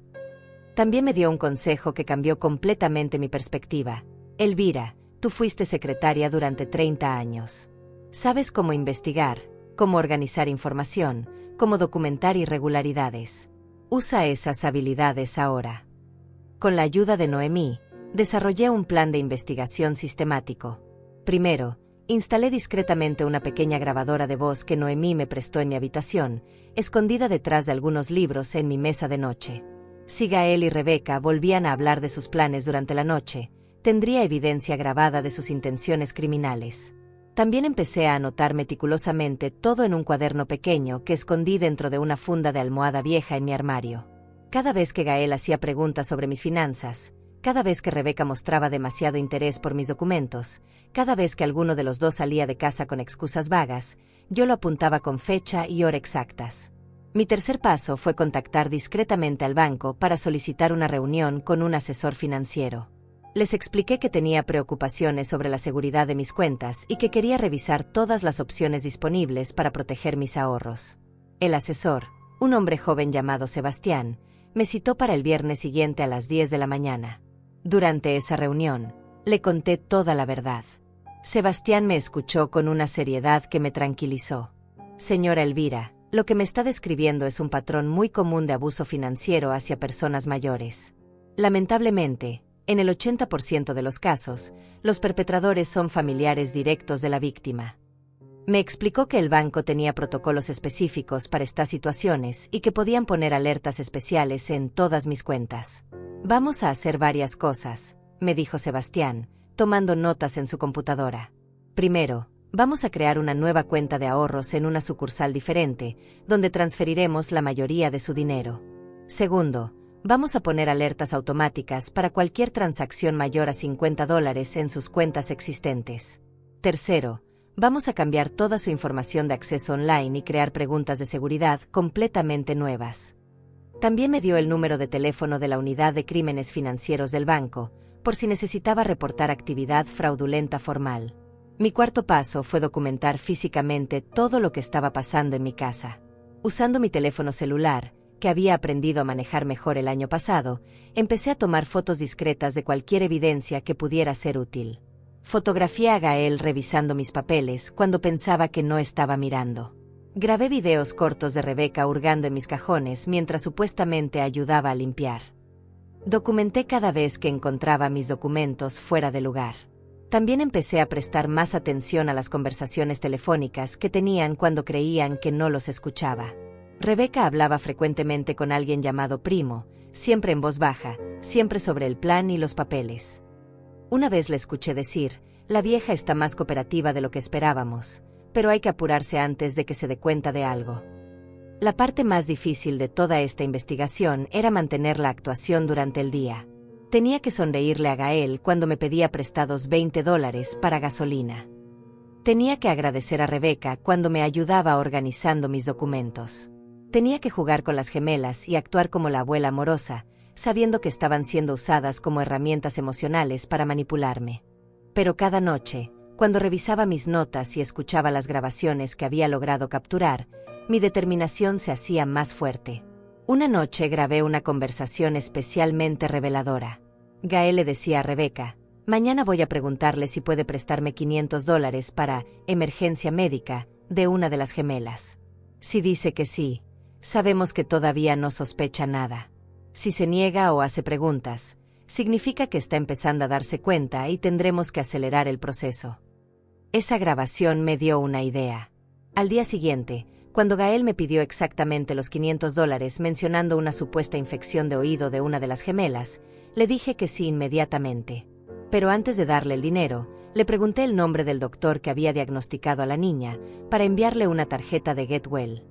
También me dio un consejo que cambió completamente mi perspectiva. «Elvira, tú fuiste secretaria durante 30 años. Sabes cómo investigar, cómo organizar información, cómo documentar irregularidades. Usa esas habilidades ahora». Con la ayuda de Noemí, desarrollé un plan de investigación sistemático. Primero, instalé discretamente una pequeña grabadora de voz que Noemí me prestó en mi habitación, escondida detrás de algunos libros en mi mesa de noche. Si Gael y Rebeca volvían a hablar de sus planes durante la noche, tendría evidencia grabada de sus intenciones criminales. También empecé a anotar meticulosamente todo en un cuaderno pequeño que escondí dentro de una funda de almohada vieja en mi armario. Cada vez que Gael hacía preguntas sobre mis finanzas, cada vez que Rebeca mostraba demasiado interés por mis documentos, cada vez que alguno de los dos salía de casa con excusas vagas, yo lo apuntaba con fecha y hora exactas. Mi tercer paso fue contactar discretamente al banco para solicitar una reunión con un asesor financiero. Les expliqué que tenía preocupaciones sobre la seguridad de mis cuentas y que quería revisar todas las opciones disponibles para proteger mis ahorros. El asesor, un hombre joven llamado Sebastián, me citó para el viernes siguiente a las 10 de la mañana. Durante esa reunión, le conté toda la verdad. Sebastián me escuchó con una seriedad que me tranquilizó. Señora Elvira, lo que me está describiendo es un patrón muy común de abuso financiero hacia personas mayores. Lamentablemente, en el 80% de los casos, los perpetradores son familiares directos de la víctima. Me explicó que el banco tenía protocolos específicos para estas situaciones y que podían poner alertas especiales en todas mis cuentas. Vamos a hacer varias cosas, me dijo Sebastián, tomando notas en su computadora. Primero, vamos a crear una nueva cuenta de ahorros en una sucursal diferente, donde transferiremos la mayoría de su dinero. Segundo, vamos a poner alertas automáticas para cualquier transacción mayor a $50 en sus cuentas existentes. Tercero, vamos a cambiar toda su información de acceso online y crear preguntas de seguridad completamente nuevas. También me dio el número de teléfono de la unidad de crímenes financieros del banco, por si necesitaba reportar actividad fraudulenta formal. Mi cuarto paso fue documentar físicamente todo lo que estaba pasando en mi casa. Usando mi teléfono celular, que había aprendido a manejar mejor el año pasado, empecé a tomar fotos discretas de cualquier evidencia que pudiera ser útil. Fotografié a Gael revisando mis papeles cuando pensaba que no estaba mirando. Grabé videos cortos de Rebeca hurgando en mis cajones mientras supuestamente ayudaba a limpiar. Documenté cada vez que encontraba mis documentos fuera de lugar. También empecé a prestar más atención a las conversaciones telefónicas que tenían cuando creían que no los escuchaba. Rebeca hablaba frecuentemente con alguien llamado Primo, siempre en voz baja, siempre sobre el plan y los papeles. Una vez le escuché decir, la vieja está más cooperativa de lo que esperábamos, pero hay que apurarse antes de que se dé cuenta de algo. La parte más difícil de toda esta investigación era mantener la actuación durante el día. Tenía que sonreírle a Gael cuando me pedía prestados $20 para gasolina. Tenía que agradecer a Rebeca cuando me ayudaba organizando mis documentos. Tenía que jugar con las gemelas y actuar como la abuela amorosa, sabiendo que estaban siendo usadas como herramientas emocionales para manipularme. Pero cada noche, cuando revisaba mis notas y escuchaba las grabaciones que había logrado capturar, mi determinación se hacía más fuerte. Una noche grabé una conversación especialmente reveladora. Gael le decía a Rebeca, mañana voy a preguntarle si puede prestarme $500 para emergencia médica de una de las gemelas. Si dice que sí, sabemos que todavía no sospecha nada. Si se niega o hace preguntas, significa que está empezando a darse cuenta y tendremos que acelerar el proceso. Esa grabación me dio una idea. Al día siguiente, cuando Gael me pidió exactamente los $500 mencionando una supuesta infección de oído de una de las gemelas, le dije que sí inmediatamente. Pero antes de darle el dinero, le pregunté el nombre del doctor que había diagnosticado a la niña para enviarle una tarjeta de Get Well.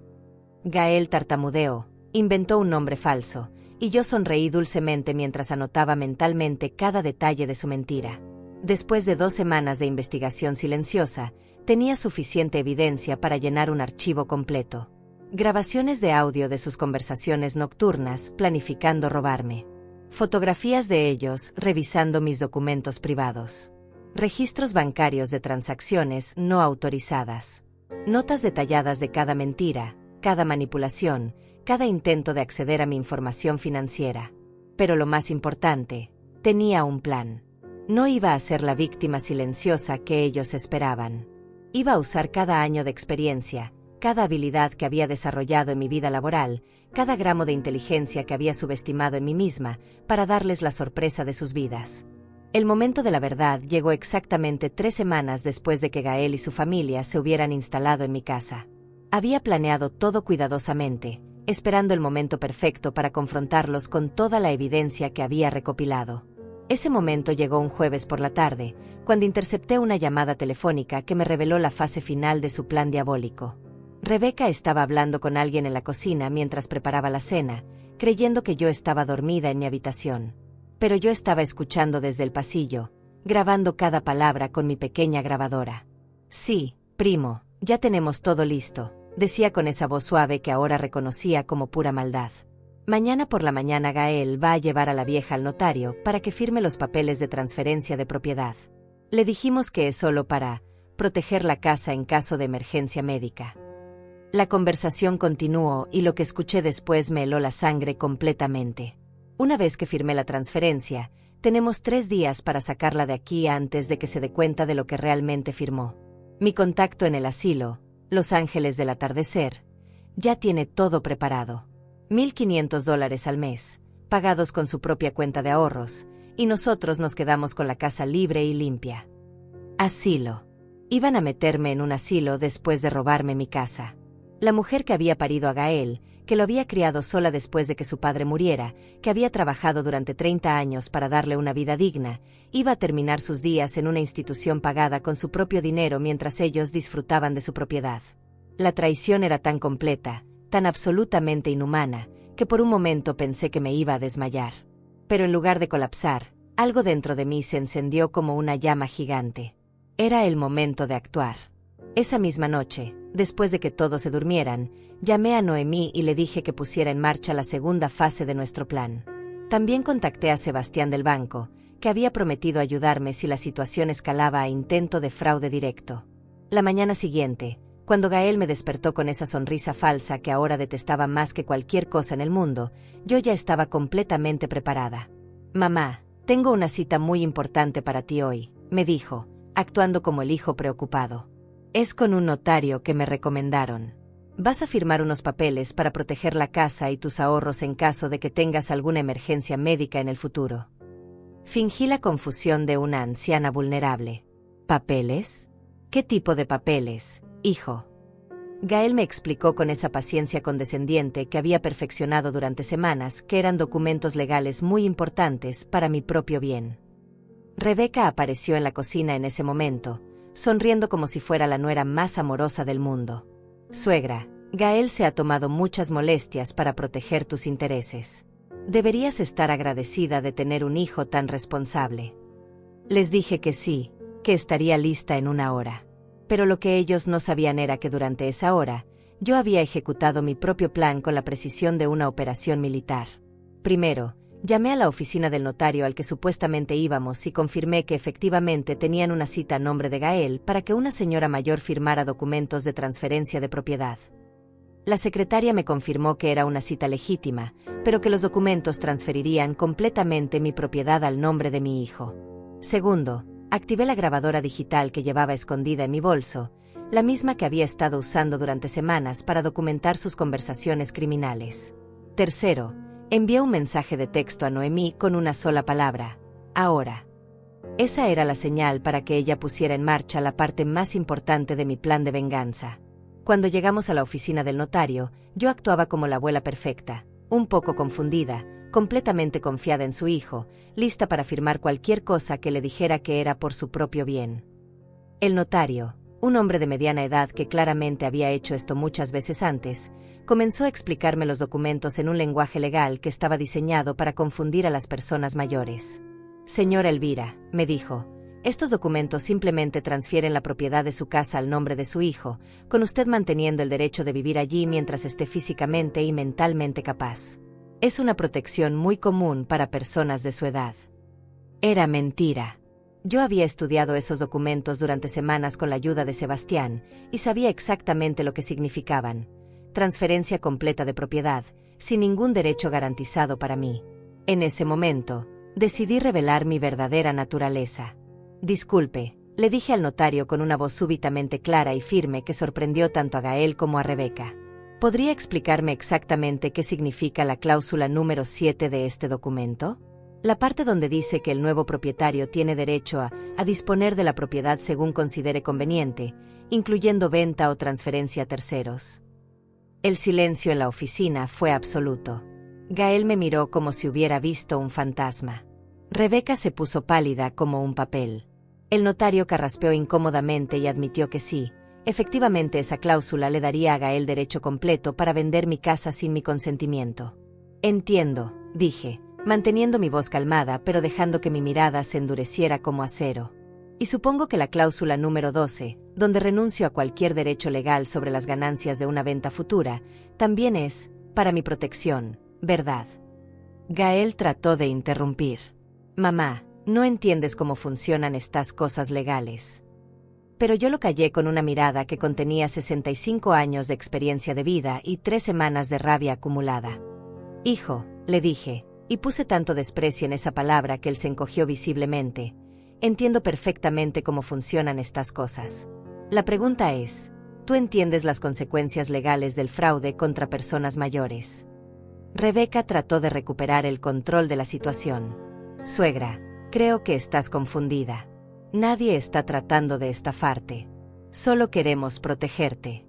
Gael tartamudeó, inventó un nombre falso, y yo sonreí dulcemente mientras anotaba mentalmente cada detalle de su mentira. Después de 2 semanas de investigación silenciosa, tenía suficiente evidencia para llenar un archivo completo. Grabaciones de audio de sus conversaciones nocturnas planificando robarme. Fotografías de ellos revisando mis documentos privados. Registros bancarios de transacciones no autorizadas. Notas detalladas de cada mentira, cada manipulación, cada intento de acceder a mi información financiera. Pero lo más importante, tenía un plan. No iba a ser la víctima silenciosa que ellos esperaban. Iba a usar cada año de experiencia, cada habilidad que había desarrollado en mi vida laboral, cada gramo de inteligencia que había subestimado en mí misma, para darles la sorpresa de sus vidas. El momento de la verdad llegó exactamente 3 semanas después de que Gael y su familia se hubieran instalado en mi casa. Había planeado todo cuidadosamente, esperando el momento perfecto para confrontarlos con toda la evidencia que había recopilado. Ese momento llegó un jueves por la tarde, cuando intercepté una llamada telefónica que me reveló la fase final de su plan diabólico. Rebeca estaba hablando con alguien en la cocina mientras preparaba la cena, creyendo que yo estaba dormida en mi habitación. Pero yo estaba escuchando desde el pasillo, grabando cada palabra con mi pequeña grabadora. Sí, primo, ya tenemos todo listo, decía con esa voz suave que ahora reconocía como pura maldad. Mañana por la mañana Gael va a llevar a la vieja al notario para que firme los papeles de transferencia de propiedad. Le dijimos que es solo para proteger la casa en caso de emergencia médica. La conversación continuó y lo que escuché después me heló la sangre completamente. Una vez que firmé la transferencia, tenemos 3 días para sacarla de aquí antes de que se dé cuenta de lo que realmente firmó. Mi contacto en el asilo, Los Ángeles del Atardecer, ya tiene todo preparado. $1,500 al mes, pagados con su propia cuenta de ahorros, y nosotros nos quedamos con la casa libre y limpia. Asilo. Iban a meterme en un asilo después de robarme mi casa. La mujer que había parido a Gael, que lo había criado sola después de que su padre muriera, que había trabajado durante 30 años para darle una vida digna, iba a terminar sus días en una institución pagada con su propio dinero mientras ellos disfrutaban de su propiedad. La traición era tan completa, tan absolutamente inhumana, que por un momento pensé que me iba a desmayar. Pero en lugar de colapsar, algo dentro de mí se encendió como una llama gigante. Era el momento de actuar. Esa misma noche, después de que todos se durmieran, llamé a Noemí y le dije que pusiera en marcha la segunda fase de nuestro plan. También contacté a Sebastián del banco, que había prometido ayudarme si la situación escalaba a intento de fraude directo. La mañana siguiente, cuando Gael me despertó con esa sonrisa falsa que ahora detestaba más que cualquier cosa en el mundo, yo ya estaba completamente preparada. «Mamá, tengo una cita muy importante para ti hoy», me dijo, actuando como el hijo preocupado. «Es con un notario que me recomendaron. Vas a firmar unos papeles para proteger la casa y tus ahorros en caso de que tengas alguna emergencia médica en el futuro». Fingí la confusión de una anciana vulnerable. «¿Papeles? ¿Qué tipo de papeles, hijo?». Gael me explicó con esa paciencia condescendiente que había perfeccionado durante semanas que eran documentos legales muy importantes para mi propio bien. Rebeca apareció en la cocina en ese momento, sonriendo como si fuera la nuera más amorosa del mundo. «Suegra, Gael se ha tomado muchas molestias para proteger tus intereses. Deberías estar agradecida de tener un hijo tan responsable». Les dije que sí, que estaría lista en 1 hora. Pero lo que ellos no sabían era que durante esa hora, yo había ejecutado mi propio plan con la precisión de una operación militar. Primero, llamé a la oficina del notario al que supuestamente íbamos y confirmé que efectivamente tenían una cita a nombre de Gael para que una señora mayor firmara documentos de transferencia de propiedad. La secretaria me confirmó que era una cita legítima, pero que los documentos transferirían completamente mi propiedad al nombre de mi hijo. Segundo, activé la grabadora digital que llevaba escondida en mi bolso, la misma que había estado usando durante semanas para documentar sus conversaciones criminales. Tercero, envié un mensaje de texto a Noemí con una sola palabra: «ahora». Esa era la señal para que ella pusiera en marcha la parte más importante de mi plan de venganza. Cuando llegamos a la oficina del notario, yo actuaba como la abuela perfecta, un poco confundida, completamente confiada en su hijo, lista para firmar cualquier cosa que le dijera que era por su propio bien. El notario, un hombre de mediana edad que claramente había hecho esto muchas veces antes, comenzó a explicarme los documentos en un lenguaje legal que estaba diseñado para confundir a las personas mayores. «Señora Elvira», me dijo, «estos documentos simplemente transfieren la propiedad de su casa al nombre de su hijo, con usted manteniendo el derecho de vivir allí mientras esté físicamente y mentalmente capaz. Es una protección muy común para personas de su edad». Era mentira. Yo había estudiado esos documentos durante semanas con la ayuda de Sebastián y sabía exactamente lo que significaban: transferencia completa de propiedad, sin ningún derecho garantizado para mí. En ese momento, decidí revelar mi verdadera naturaleza. «Disculpe», le dije al notario con una voz súbitamente clara y firme que sorprendió tanto a Gael como a Rebeca. «¿Podría explicarme exactamente qué significa la cláusula número 7 de este documento? La parte donde dice que el nuevo propietario tiene derecho a disponer de la propiedad según considere conveniente, incluyendo venta o transferencia a terceros». El silencio en la oficina fue absoluto. Gael me miró como si hubiera visto un fantasma. Rebeca se puso pálida como un papel. El notario carraspeó incómodamente y admitió que sí, efectivamente esa cláusula le daría a Gael derecho completo para vender mi casa sin mi consentimiento. «Entiendo», dije, manteniendo mi voz calmada pero dejando que mi mirada se endureciera como acero. Y supongo que la cláusula número 12, donde renuncio a cualquier derecho legal sobre las ganancias de una venta futura, también es, para mi protección, ¿verdad? Gael trató de interrumpir. Mamá, no entiendes cómo funcionan estas cosas legales. Pero yo lo callé con una mirada que contenía 65 años de experiencia de vida y 3 semanas de rabia acumulada. Hijo, le dije, y puse tanto desprecio en esa palabra que él se encogió visiblemente. Entiendo perfectamente cómo funcionan estas cosas. La pregunta es, ¿tú entiendes las consecuencias legales del fraude contra personas mayores? Rebeca trató de recuperar el control de la situación. Suegra, creo que estás confundida. Nadie está tratando de estafarte. Solo queremos protegerte.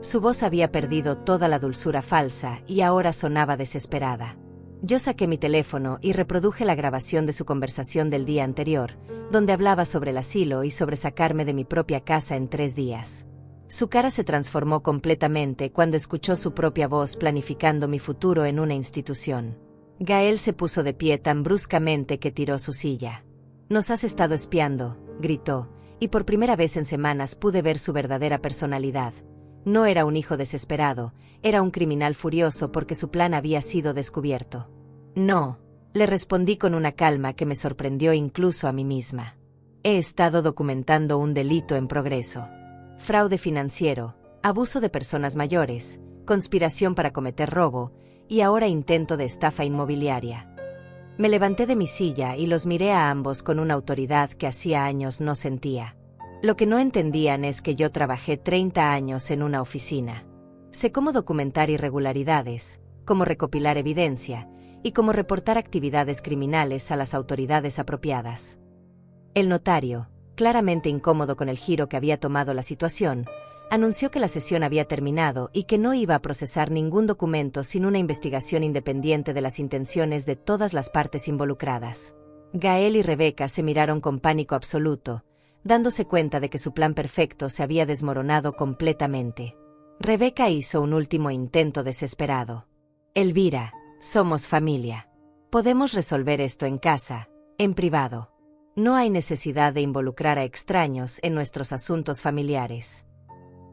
Su voz había perdido toda la dulzura falsa y ahora sonaba desesperada. Yo saqué mi teléfono y reproduje la grabación de su conversación del día anterior, donde hablaba sobre el asilo y sobre sacarme de mi propia casa en 3 días. Su cara se transformó completamente cuando escuchó su propia voz planificando mi futuro en una institución. Gael se puso de pie tan bruscamente que tiró su silla. «Nos has estado espiando», gritó, y por primera vez en semanas pude ver su verdadera personalidad. No era un hijo desesperado, era un criminal furioso porque su plan había sido descubierto. «No», le respondí con una calma que me sorprendió incluso a mí misma. «He estado documentando un delito en progreso. Fraude financiero, abuso de personas mayores, conspiración para cometer robo, y ahora intento de estafa inmobiliaria». Me levanté de mi silla y los miré a ambos con una autoridad que hacía años no sentía. Lo que no entendían es que yo trabajé 30 años en una oficina. Sé cómo documentar irregularidades, cómo recopilar evidencia, y cómo reportar actividades criminales a las autoridades apropiadas. El notario, claramente incómodo con el giro que había tomado la situación, anunció que la sesión había terminado y que no iba a procesar ningún documento sin una investigación independiente de las intenciones de todas las partes involucradas. Gael y Rebeca se miraron con pánico absoluto, dándose cuenta de que su plan perfecto se había desmoronado completamente. Rebeca hizo un último intento desesperado. «Elvira, somos familia. Podemos resolver esto en casa, en privado. No hay necesidad de involucrar a extraños en nuestros asuntos familiares».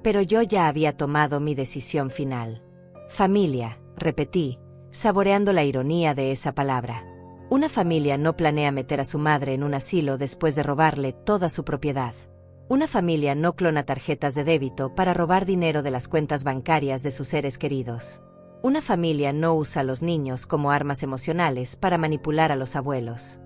Pero yo ya había tomado mi decisión final. «Familia», repetí, saboreando la ironía de esa palabra. Una familia no planea meter a su madre en un asilo después de robarle toda su propiedad. Una familia no clona tarjetas de débito para robar dinero de las cuentas bancarias de sus seres queridos. Una familia no usa a los niños como armas emocionales para manipular a los abuelos.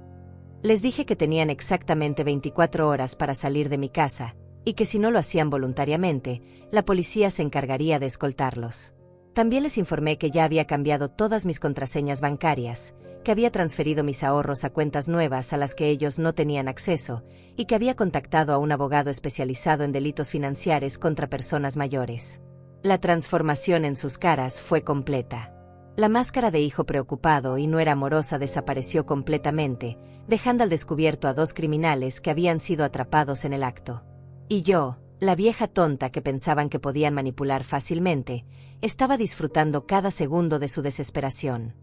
Les dije que tenían exactamente 24 horas para salir de mi casa, y que si no lo hacían voluntariamente, la policía se encargaría de escoltarlos. También les informé que ya había cambiado todas mis contraseñas bancarias, que había transferido mis ahorros a cuentas nuevas a las que ellos no tenían acceso, y que había contactado a un abogado especializado en delitos financieros contra personas mayores. La transformación en sus caras fue completa. La máscara de hijo preocupado y nuera amorosa desapareció completamente, dejando al descubierto a 2 criminales que habían sido atrapados en el acto. Y yo, la vieja tonta que pensaban que podían manipular fácilmente, estaba disfrutando cada segundo de su desesperación.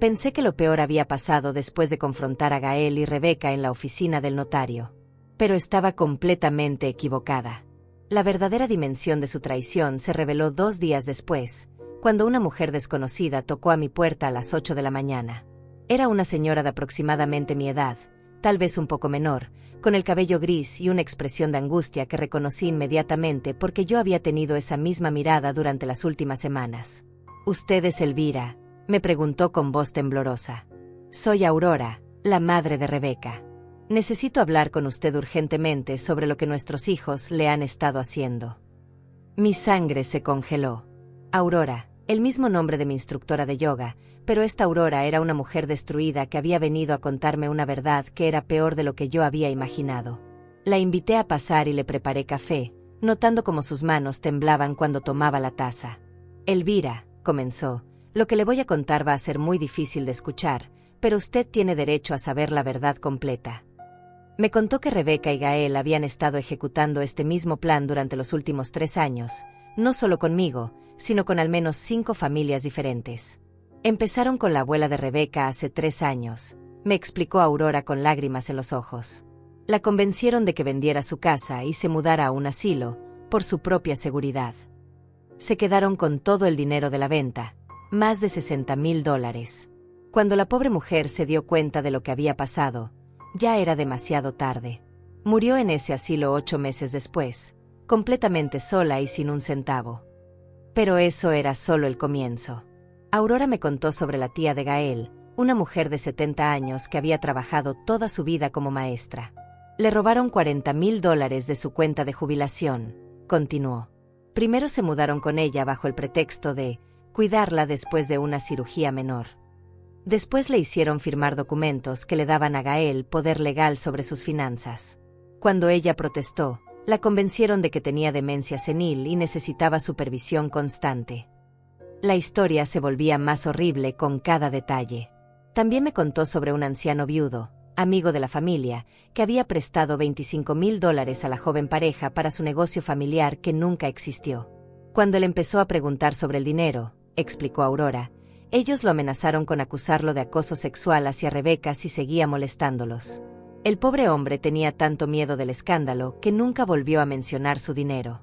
Pensé que lo peor había pasado después de confrontar a Gael y Rebeca en la oficina del notario. Pero estaba completamente equivocada. La verdadera dimensión de su traición se reveló 2 días después, cuando una mujer desconocida tocó a mi puerta a las 8 de la mañana. Era una señora de aproximadamente mi edad, tal vez un poco menor, con el cabello gris y una expresión de angustia que reconocí inmediatamente porque yo había tenido esa misma mirada durante las últimas semanas. «¿Usted es Elvira?», me preguntó con voz temblorosa. «Soy Aurora, la madre de Rebeca. Necesito hablar con usted urgentemente sobre lo que nuestros hijos le han estado haciendo». Mi sangre se congeló. Aurora, el mismo nombre de mi instructora de yoga, pero esta Aurora era una mujer destruida que había venido a contarme una verdad que era peor de lo que yo había imaginado. La invité a pasar y le preparé café, notando cómo sus manos temblaban cuando tomaba la taza. «Elvira», comenzó, «lo que le voy a contar va a ser muy difícil de escuchar, pero usted tiene derecho a saber la verdad completa». Me contó que Rebeca y Gael habían estado ejecutando este mismo plan durante los últimos 3 años, no solo conmigo, sino con al menos 5 familias diferentes. Empezaron con la abuela de Rebeca hace 3 años, me explicó Aurora con lágrimas en los ojos. La convencieron de que vendiera su casa y se mudara a un asilo, por su propia seguridad. Se quedaron con todo el dinero de la venta, más de $60,000. Cuando la pobre mujer se dio cuenta de lo que había pasado, ya era demasiado tarde. Murió en ese asilo 8 meses después, completamente sola y sin un centavo. Pero eso era solo el comienzo. Aurora me contó sobre la tía de Gael, una mujer de 70 años que había trabajado toda su vida como maestra. Le robaron $40,000 de su cuenta de jubilación, continuó. Primero se mudaron con ella bajo el pretexto de cuidarla después de una cirugía menor. Después le hicieron firmar documentos que le daban a Gael poder legal sobre sus finanzas. Cuando ella protestó, la convencieron de que tenía demencia senil y necesitaba supervisión constante. La historia se volvía más horrible con cada detalle. También me contó sobre un anciano viudo, amigo de la familia, que había prestado $25,000 a la joven pareja para su negocio familiar que nunca existió. Cuando le empezó a preguntar sobre el dinero, explicó Aurora, ellos lo amenazaron con acusarlo de acoso sexual hacia Rebeca si seguía molestándolos. El pobre hombre tenía tanto miedo del escándalo que nunca volvió a mencionar su dinero.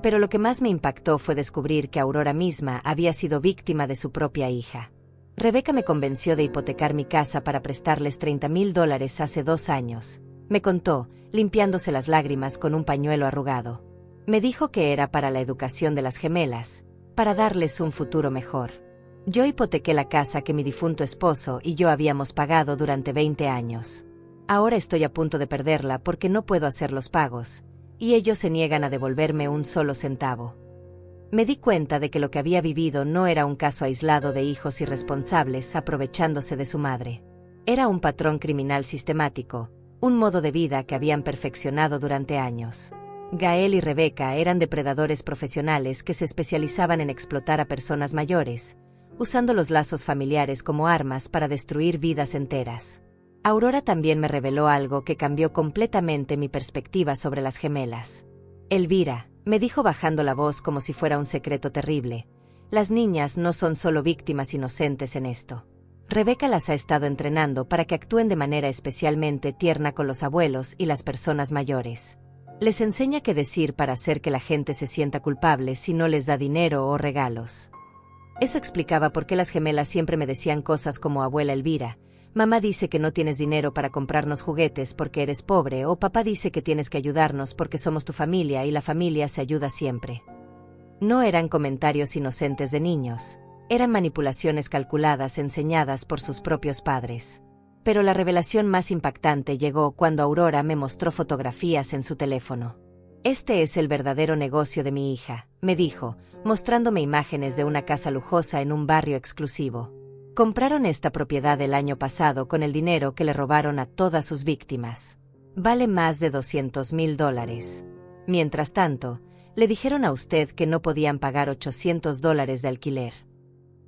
Pero lo que más me impactó fue descubrir que Aurora misma había sido víctima de su propia hija. Rebeca me convenció de hipotecar mi casa para prestarles $30,000 hace 2 años, me contó, limpiándose las lágrimas con un pañuelo arrugado. Me dijo que era para la educación de las gemelas, para darles un futuro mejor. Yo hipotequé la casa que mi difunto esposo y yo habíamos pagado durante 20 años. Ahora estoy a punto de perderla porque no puedo hacer los pagos, y ellos se niegan a devolverme un solo centavo. Me di cuenta de que lo que había vivido no era un caso aislado de hijos irresponsables aprovechándose de su madre. Era un patrón criminal sistemático, un modo de vida que habían perfeccionado durante años. Gael y Rebeca eran depredadores profesionales que se especializaban en explotar a personas mayores, usando los lazos familiares como armas para destruir vidas enteras. Aurora también me reveló algo que cambió completamente mi perspectiva sobre las gemelas. Elvira, me dijo bajando la voz como si fuera un secreto terrible, las niñas no son solo víctimas inocentes en esto. Rebeca las ha estado entrenando para que actúen de manera especialmente tierna con los abuelos y las personas mayores. Les enseña qué decir para hacer que la gente se sienta culpable si no les da dinero o regalos. Eso explicaba por qué las gemelas siempre me decían cosas como abuela Elvira, mamá dice que no tienes dinero para comprarnos juguetes porque eres pobre o papá dice que tienes que ayudarnos porque somos tu familia y la familia se ayuda siempre. No eran comentarios inocentes de niños, eran manipulaciones calculadas enseñadas por sus propios padres. Pero la revelación más impactante llegó cuando Aurora me mostró fotografías en su teléfono. Este es el verdadero negocio de mi hija, me dijo, mostrándome imágenes de una casa lujosa en un barrio exclusivo. Compraron esta propiedad el año pasado con el dinero que le robaron a todas sus víctimas. Vale más de $200,000. Mientras tanto, le dijeron a usted que no podían pagar $800 de alquiler.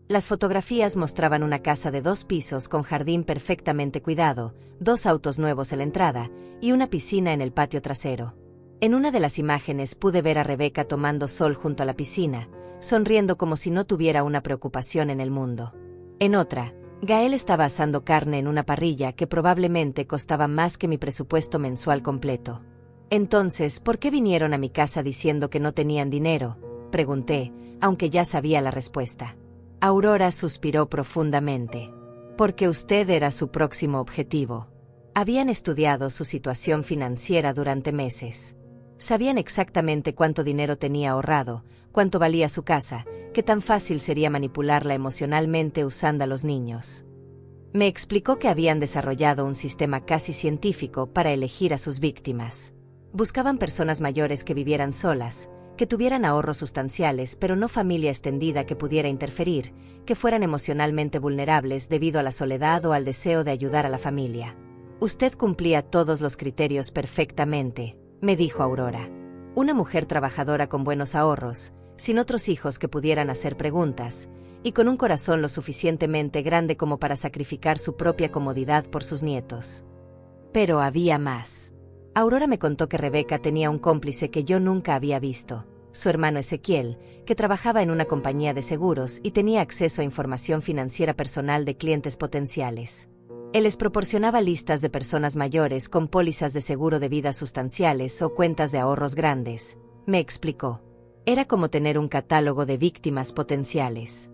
Las fotografías mostraban una casa de 2 pisos con jardín perfectamente cuidado, 2 autos nuevos en la entrada y una piscina en el patio trasero. En una de las imágenes pude ver a Rebeca tomando sol junto a la piscina, sonriendo como si no tuviera una preocupación en el mundo. En otra, Gael estaba asando carne en una parrilla que probablemente costaba más que mi presupuesto mensual completo. Entonces, ¿por qué vinieron a mi casa diciendo que no tenían dinero?, pregunté, aunque ya sabía la respuesta. Aurora suspiró profundamente. Porque usted era su próximo objetivo. Habían estudiado su situación financiera durante meses. Sabían exactamente cuánto dinero tenía ahorrado, cuánto valía su casa, qué tan fácil sería manipularla emocionalmente usando a los niños. Me explicó que habían desarrollado un sistema casi científico para elegir a sus víctimas. Buscaban personas mayores que vivieran solas, que tuvieran ahorros sustanciales pero no familia extendida que pudiera interferir, que fueran emocionalmente vulnerables debido a la soledad o al deseo de ayudar a la familia. Usted cumplía todos los criterios perfectamente, me dijo Aurora. Una mujer trabajadora con buenos ahorros, sin otros hijos que pudieran hacer preguntas, y con un corazón lo suficientemente grande como para sacrificar su propia comodidad por sus nietos. Pero había más. Aurora me contó que Rebeca tenía un cómplice que yo nunca había visto, su hermano Ezequiel, que trabajaba en una compañía de seguros y tenía acceso a información financiera personal de clientes potenciales. Él les proporcionaba listas de personas mayores con pólizas de seguro de vida sustanciales o cuentas de ahorros grandes, me explicó. Era como tener un catálogo de víctimas potenciales.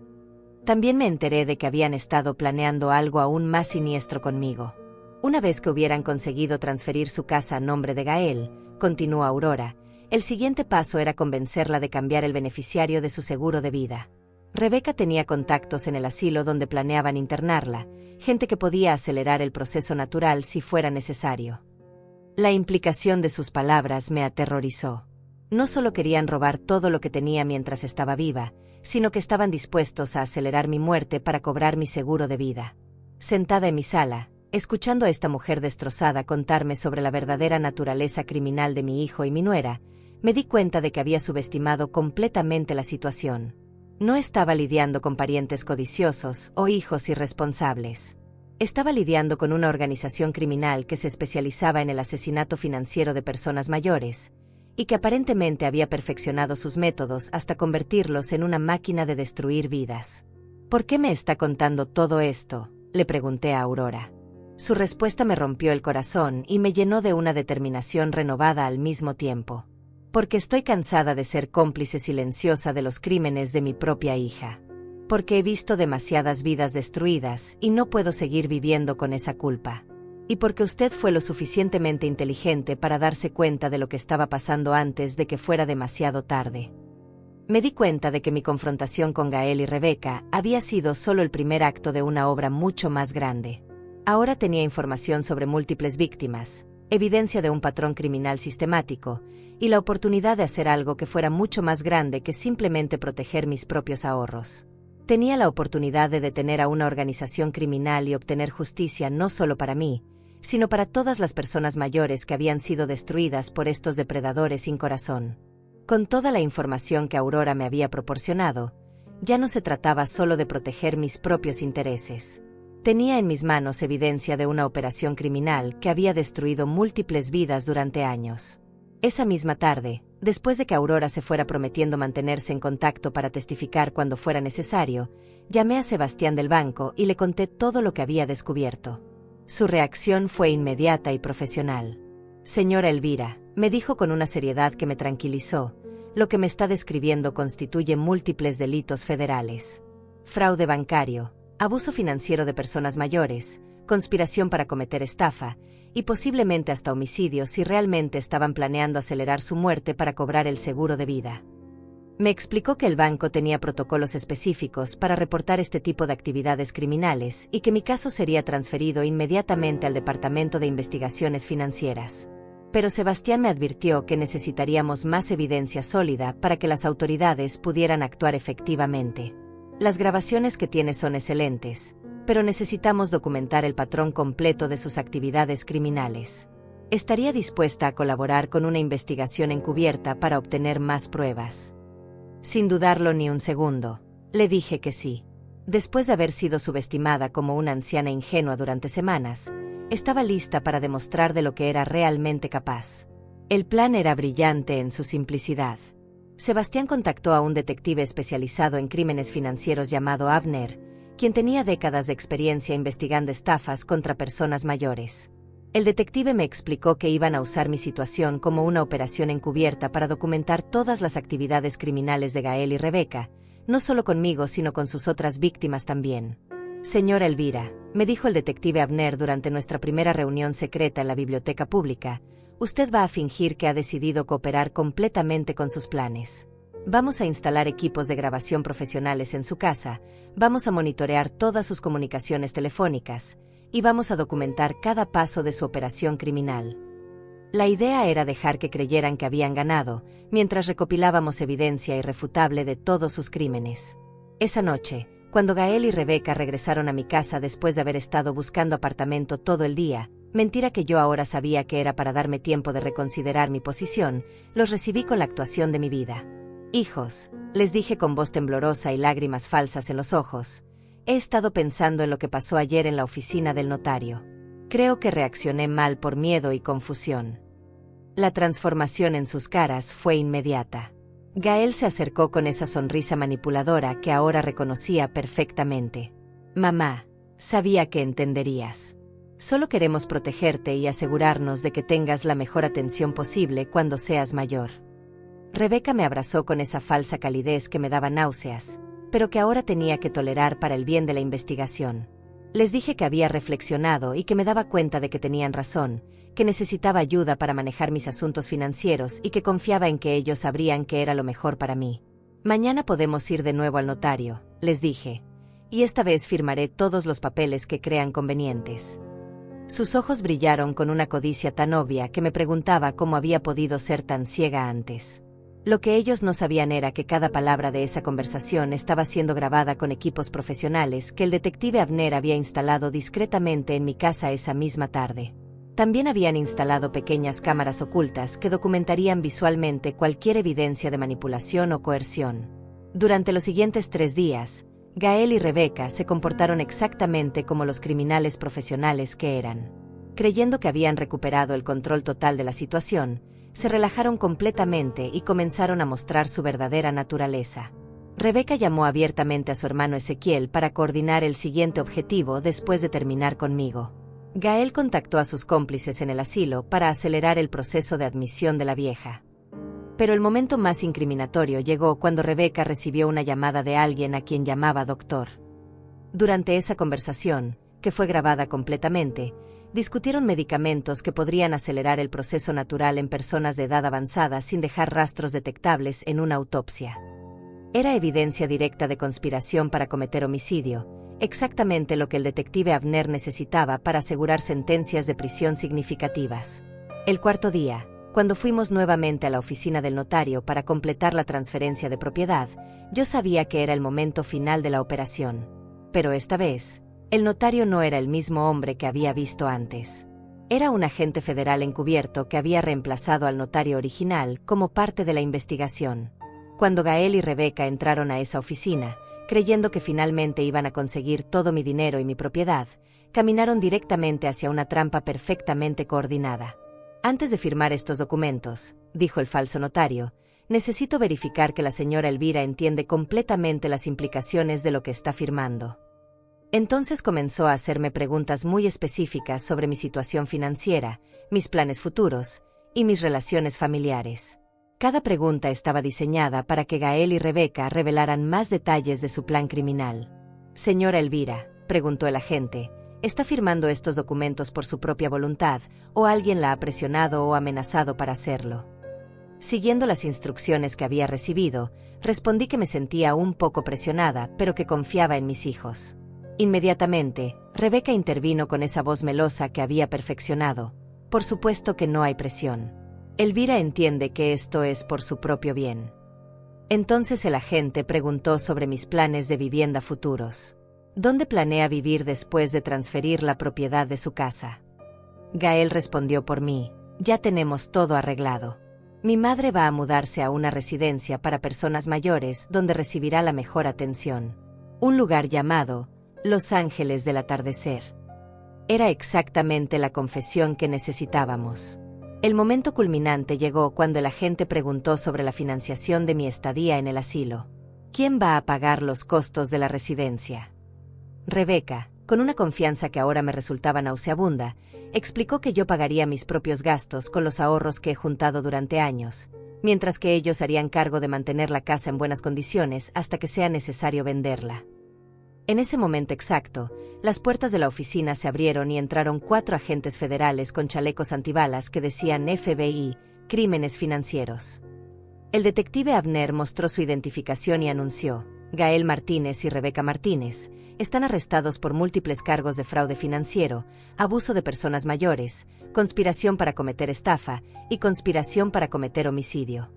También me enteré de que habían estado planeando algo aún más siniestro conmigo. Una vez que hubieran conseguido transferir su casa a nombre de Gael, continuó Aurora, el siguiente paso era convencerla de cambiar el beneficiario de su seguro de vida. Rebeca tenía contactos en el asilo donde planeaban internarla, gente que podía acelerar el proceso natural si fuera necesario. La implicación de sus palabras me aterrorizó. No solo querían robar todo lo que tenía mientras estaba viva, sino que estaban dispuestos a acelerar mi muerte para cobrar mi seguro de vida. Sentada en mi sala, escuchando a esta mujer destrozada contarme sobre la verdadera naturaleza criminal de mi hijo y mi nuera, me di cuenta de que había subestimado completamente la situación. No estaba lidiando con parientes codiciosos o hijos irresponsables. Estaba lidiando con una organización criminal que se especializaba en el asesinato financiero de personas mayores, y que aparentemente había perfeccionado sus métodos hasta convertirlos en una máquina de destruir vidas. ¿Por qué me está contando todo esto?, le pregunté a Aurora. Su respuesta me rompió el corazón y me llenó de una determinación renovada al mismo tiempo. Porque estoy cansada de ser cómplice silenciosa de los crímenes de mi propia hija. Porque he visto demasiadas vidas destruidas y no puedo seguir viviendo con esa culpa. Y porque usted fue lo suficientemente inteligente para darse cuenta de lo que estaba pasando antes de que fuera demasiado tarde. Me di cuenta de que mi confrontación con Gael y Rebeca había sido solo el primer acto de una obra mucho más grande. Ahora tenía información sobre múltiples víctimas, evidencia de un patrón criminal sistemático, y la oportunidad de hacer algo que fuera mucho más grande que simplemente proteger mis propios ahorros. Tenía la oportunidad de detener a una organización criminal y obtener justicia no solo para mí, sino para todas las personas mayores que habían sido destruidas por estos depredadores sin corazón. Con toda la información que Aurora me había proporcionado, ya no se trataba solo de proteger mis propios intereses. Tenía en mis manos evidencia de una operación criminal que había destruido múltiples vidas durante años. Esa misma tarde, después de que Aurora se fuera prometiendo mantenerse en contacto para testificar cuando fuera necesario, llamé a Sebastián del banco y le conté todo lo que había descubierto. Su reacción fue inmediata y profesional. Señora Elvira, me dijo con una seriedad que me tranquilizó, lo que me está describiendo constituye múltiples delitos federales. Fraude bancario, abuso financiero de personas mayores, conspiración para cometer estafa, y posiblemente hasta homicidio si realmente estaban planeando acelerar su muerte para cobrar el seguro de vida. Me explicó que el banco tenía protocolos específicos para reportar este tipo de actividades criminales y que mi caso sería transferido inmediatamente al Departamento de Investigaciones Financieras. Pero Sebastián me advirtió que necesitaríamos más evidencia sólida para que las autoridades pudieran actuar efectivamente. Las grabaciones que tiene son excelentes, pero necesitamos documentar el patrón completo de sus actividades criminales. Estaría dispuesta a colaborar con una investigación encubierta para obtener más pruebas. Sin dudarlo ni un segundo, le dije que sí. Después de haber sido subestimada como una anciana ingenua durante semanas, estaba lista para demostrar de lo que era realmente capaz. El plan era brillante en su simplicidad. Sebastián contactó a un detective especializado en crímenes financieros llamado Abner, quien tenía décadas de experiencia investigando estafas contra personas mayores. El detective me explicó que iban a usar mi situación como una operación encubierta para documentar todas las actividades criminales de Gael y Rebeca, no solo conmigo sino con sus otras víctimas también. Señora Elvira, me dijo el detective Abner durante nuestra primera reunión secreta en la biblioteca pública, usted va a fingir que ha decidido cooperar completamente con sus planes. Vamos a instalar equipos de grabación profesionales en su casa, vamos a monitorear todas sus comunicaciones telefónicas, y vamos a documentar cada paso de su operación criminal. La idea era dejar que creyeran que habían ganado, mientras recopilábamos evidencia irrefutable de todos sus crímenes. Esa noche, cuando Gael y Rebeca regresaron a mi casa después de haber estado buscando apartamento todo el día, mentira que yo ahora sabía que era para darme tiempo de reconsiderar mi posición, los recibí con la actuación de mi vida. Hijos, les dije con voz temblorosa y lágrimas falsas en los ojos, he estado pensando en lo que pasó ayer en la oficina del notario. Creo que reaccioné mal por miedo y confusión. La transformación en sus caras fue inmediata. Gael se acercó con esa sonrisa manipuladora que ahora reconocía perfectamente. Mamá, sabía que entenderías. Solo queremos protegerte y asegurarnos de que tengas la mejor atención posible cuando seas mayor. Rebeca me abrazó con esa falsa calidez que me daba náuseas, pero que ahora tenía que tolerar para el bien de la investigación. Les dije que había reflexionado y que me daba cuenta de que tenían razón, que necesitaba ayuda para manejar mis asuntos financieros y que confiaba en que ellos sabrían que era lo mejor para mí. Mañana podemos ir de nuevo al notario, les dije, y esta vez firmaré todos los papeles que crean convenientes. Sus ojos brillaron con una codicia tan obvia que me preguntaba cómo había podido ser tan ciega antes. Lo que ellos no sabían era que cada palabra de esa conversación estaba siendo grabada con equipos profesionales que el detective Abner había instalado discretamente en mi casa esa misma tarde. También habían instalado pequeñas cámaras ocultas que documentarían visualmente cualquier evidencia de manipulación o coerción. Durante los siguientes 3 días, Gael y Rebeca se comportaron exactamente como los criminales profesionales que eran. Creyendo que habían recuperado el control total de la situación, se relajaron completamente y comenzaron a mostrar su verdadera naturaleza. Rebeca llamó abiertamente a su hermano Ezequiel para coordinar el siguiente objetivo después de terminar conmigo. Gael contactó a sus cómplices en el asilo para acelerar el proceso de admisión de la vieja. Pero el momento más incriminatorio llegó cuando Rebeca recibió una llamada de alguien a quien llamaba doctor. Durante esa conversación, que fue grabada completamente, discutieron medicamentos que podrían acelerar el proceso natural en personas de edad avanzada sin dejar rastros detectables en una autopsia. Era evidencia directa de conspiración para cometer homicidio, exactamente lo que el detective Abner necesitaba para asegurar sentencias de prisión significativas. El 4º día, cuando fuimos nuevamente a la oficina del notario para completar la transferencia de propiedad, yo sabía que era el momento final de la operación. Pero esta vez, el notario no era el mismo hombre que había visto antes. Era un agente federal encubierto que había reemplazado al notario original como parte de la investigación. Cuando Gael y Rebeca entraron a esa oficina, creyendo que finalmente iban a conseguir todo mi dinero y mi propiedad, caminaron directamente hacia una trampa perfectamente coordinada. Antes de firmar estos documentos, dijo el falso notario, necesito verificar que la señora Elvira entiende completamente las implicaciones de lo que está firmando. Entonces comenzó a hacerme preguntas muy específicas sobre mi situación financiera, mis planes futuros y mis relaciones familiares. Cada pregunta estaba diseñada para que Gael y Rebeca revelaran más detalles de su plan criminal. Señora Elvira, preguntó el agente, ¿está firmando estos documentos por su propia voluntad o alguien la ha presionado o amenazado para hacerlo? Siguiendo las instrucciones que había recibido, respondí que me sentía un poco presionada, pero que confiaba en mis hijos. Inmediatamente, Rebeca intervino con esa voz melosa que había perfeccionado. Por supuesto que no hay presión. Elvira entiende que esto es por su propio bien. Entonces el agente preguntó sobre mis planes de vivienda futuros. ¿Dónde planea vivir después de transferir la propiedad de su casa? Gael respondió por mí, ya tenemos todo arreglado. Mi madre va a mudarse a una residencia para personas mayores donde recibirá la mejor atención. Un lugar llamado Los Ángeles del Atardecer. Era exactamente la confesión que necesitábamos. El momento culminante llegó cuando el agente preguntó sobre la financiación de mi estadía en el asilo. ¿Quién va a pagar los costos de la residencia? Rebeca, con una confianza que ahora me resultaba nauseabunda, explicó que yo pagaría mis propios gastos con los ahorros que he juntado durante años, mientras que ellos harían cargo de mantener la casa en buenas condiciones hasta que sea necesario venderla. En ese momento exacto, las puertas de la oficina se abrieron y entraron 4 agentes federales con chalecos antibalas que decían FBI, Crímenes Financieros. El detective Abner mostró su identificación y anunció, Gael Martínez y Rebeca Martínez están arrestados por múltiples cargos de fraude financiero, abuso de personas mayores, conspiración para cometer estafa y conspiración para cometer homicidio.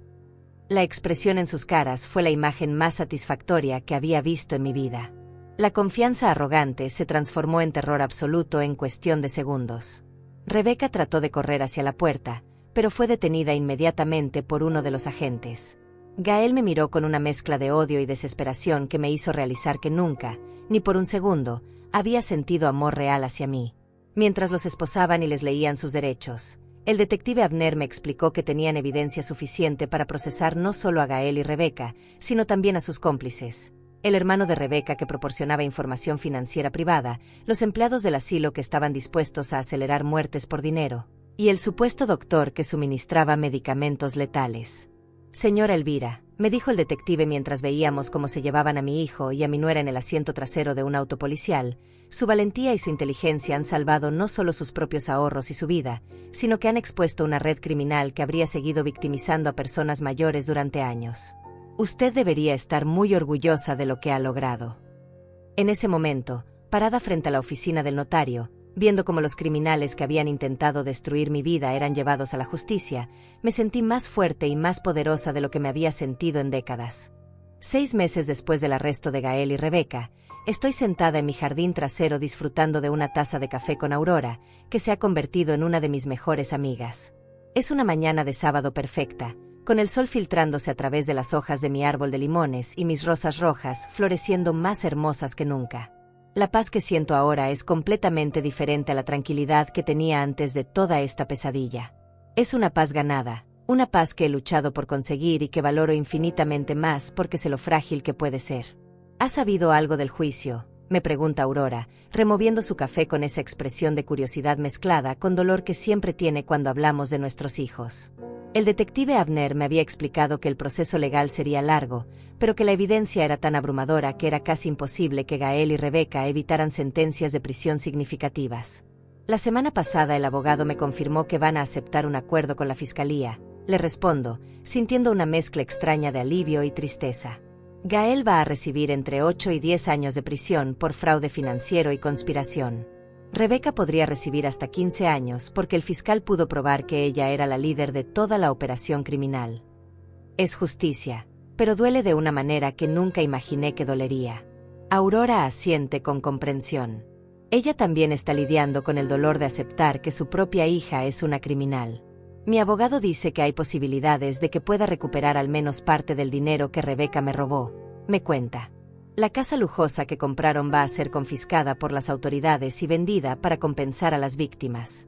La expresión en sus caras fue la imagen más satisfactoria que había visto en mi vida. La confianza arrogante se transformó en terror absoluto en cuestión de segundos. Rebeca trató de correr hacia la puerta, pero fue detenida inmediatamente por uno de los agentes. Gael me miró con una mezcla de odio y desesperación que me hizo realizar que nunca, ni por un segundo, había sentido amor real hacia mí. Mientras los esposaban y les leían sus derechos, el detective Abner me explicó que tenían evidencia suficiente para procesar no solo a Gael y Rebeca, sino también a sus cómplices. el hermano de Rebeca que proporcionaba información financiera privada, los empleados del asilo que estaban dispuestos a acelerar muertes por dinero, y el supuesto doctor que suministraba medicamentos letales. Señora Elvira, me dijo el detective mientras veíamos cómo se llevaban a mi hijo y a mi nuera en el asiento trasero de un auto policial, su valentía y su inteligencia han salvado no solo sus propios ahorros y su vida, sino que han expuesto una red criminal que habría seguido victimizando a personas mayores durante años. Usted debería estar muy orgullosa de lo que ha logrado. En ese momento, parada frente a la oficina del notario, viendo cómo los criminales que habían intentado destruir mi vida eran llevados a la justicia, me sentí más fuerte y más poderosa de lo que me había sentido en décadas. 6 meses después del arresto de Gael y Rebeca, estoy sentada en mi jardín trasero disfrutando de una taza de café con Aurora, que se ha convertido en una de mis mejores amigas. Es una mañana de sábado perfecta, con el sol filtrándose a través de las hojas de mi árbol de limones y mis rosas rojas floreciendo más hermosas que nunca. La paz que siento ahora es completamente diferente a la tranquilidad que tenía antes de toda esta pesadilla. Es una paz ganada, una paz que he luchado por conseguir y que valoro infinitamente más porque sé lo frágil que puede ser. ¿Has sabido algo del juicio?, me pregunta Aurora, removiendo su café con esa expresión de curiosidad mezclada con dolor que siempre tiene cuando hablamos de nuestros hijos. El detective Abner me había explicado que el proceso legal sería largo, pero que la evidencia era tan abrumadora que era casi imposible que Gael y Rebeca evitaran sentencias de prisión significativas. La semana pasada el abogado me confirmó que van a aceptar un acuerdo con la fiscalía, le respondo, sintiendo una mezcla extraña de alivio y tristeza. Gael va a recibir entre 8 y 10 años de prisión por fraude financiero y conspiración. Rebeca podría recibir hasta 15 años porque el fiscal pudo probar que ella era la líder de toda la operación criminal. Es justicia, pero duele de una manera que nunca imaginé que dolería. Aurora asiente con comprensión. Ella también está lidiando con el dolor de aceptar que su propia hija es una criminal. Mi abogado dice que hay posibilidades de que pueda recuperar al menos parte del dinero que Rebeca me robó, me cuenta. La casa lujosa que compraron va a ser confiscada por las autoridades y vendida para compensar a las víctimas.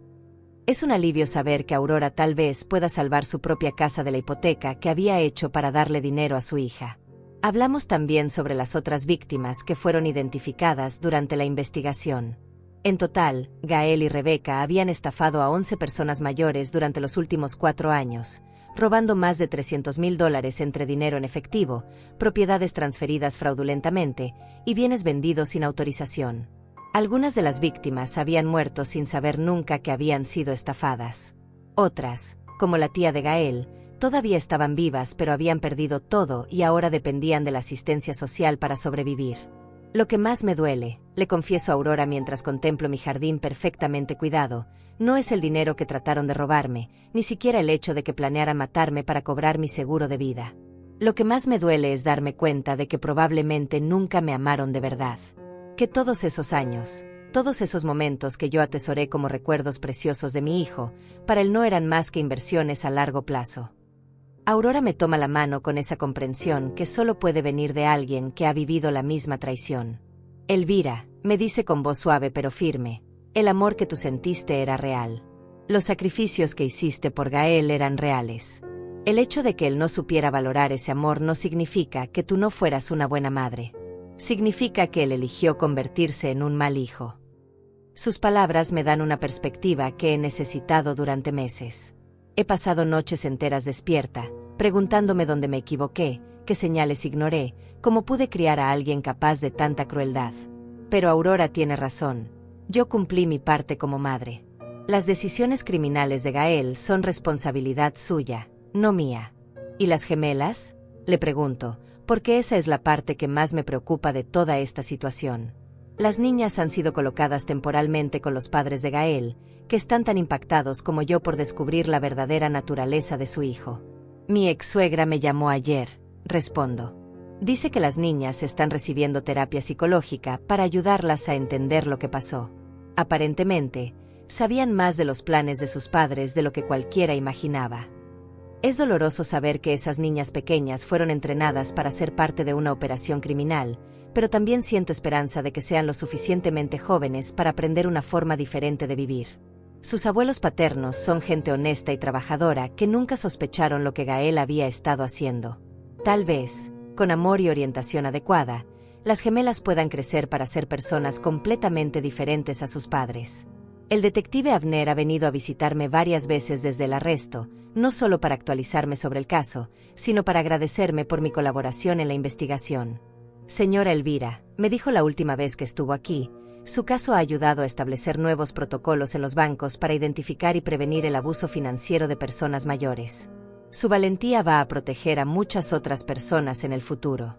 Es un alivio saber que Aurora tal vez pueda salvar su propia casa de la hipoteca que había hecho para darle dinero a su hija. Hablamos también sobre las otras víctimas que fueron identificadas durante la investigación. En total, Gael y Rebeca habían estafado a 11 personas mayores durante los últimos 4 años, robando más de $300,000 entre dinero en efectivo, propiedades transferidas fraudulentamente y bienes vendidos sin autorización. Algunas de las víctimas habían muerto sin saber nunca que habían sido estafadas. Otras, como la tía de Gael, todavía estaban vivas pero habían perdido todo y ahora dependían de la asistencia social para sobrevivir. Lo que más me duele, le confieso a Aurora mientras contemplo mi jardín perfectamente cuidado, no es el dinero que trataron de robarme, ni siquiera el hecho de que planearan matarme para cobrar mi seguro de vida. Lo que más me duele es darme cuenta de que probablemente nunca me amaron de verdad. Que todos esos años, todos esos momentos que yo atesoré como recuerdos preciosos de mi hijo, para él no eran más que inversiones a largo plazo. Aurora me toma la mano con esa comprensión que solo puede venir de alguien que ha vivido la misma traición. Elvira, me dice con voz suave pero firme, el amor que tú sentiste era real. Los sacrificios que hiciste por Gael eran reales. El hecho de que él no supiera valorar ese amor no significa que tú no fueras una buena madre. Significa que él eligió convertirse en un mal hijo. Sus palabras me dan una perspectiva que he necesitado durante meses. He pasado noches enteras despierta, preguntándome dónde me equivoqué, qué señales ignoré, cómo pude criar a alguien capaz de tanta crueldad. Pero Aurora tiene razón. Yo cumplí mi parte como madre. Las decisiones criminales de Gael son responsabilidad suya, no mía. ¿Y las gemelas?, le pregunto, porque esa es la parte que más me preocupa de toda esta situación. Las niñas han sido colocadas temporalmente con los padres de Gael, que están tan impactados como yo por descubrir la verdadera naturaleza de su hijo. Mi ex-suegra me llamó ayer, respondo. Dice que las niñas están recibiendo terapia psicológica para ayudarlas a entender lo que pasó. Aparentemente, sabían más de los planes de sus padres de lo que cualquiera imaginaba. Es doloroso saber que esas niñas pequeñas fueron entrenadas para ser parte de una operación criminal, pero también siento esperanza de que sean lo suficientemente jóvenes para aprender una forma diferente de vivir. Sus abuelos paternos son gente honesta y trabajadora que nunca sospecharon lo que Gael había estado haciendo. Tal vez, con amor y orientación adecuada, las gemelas puedan crecer para ser personas completamente diferentes a sus padres. El detective Abner ha venido a visitarme varias veces desde el arresto, no solo para actualizarme sobre el caso, sino para agradecerme por mi colaboración en la investigación. Señora Elvira, me dijo la última vez que estuvo aquí, su caso ha ayudado a establecer nuevos protocolos en los bancos para identificar y prevenir el abuso financiero de personas mayores. Su valentía va a proteger a muchas otras personas en el futuro.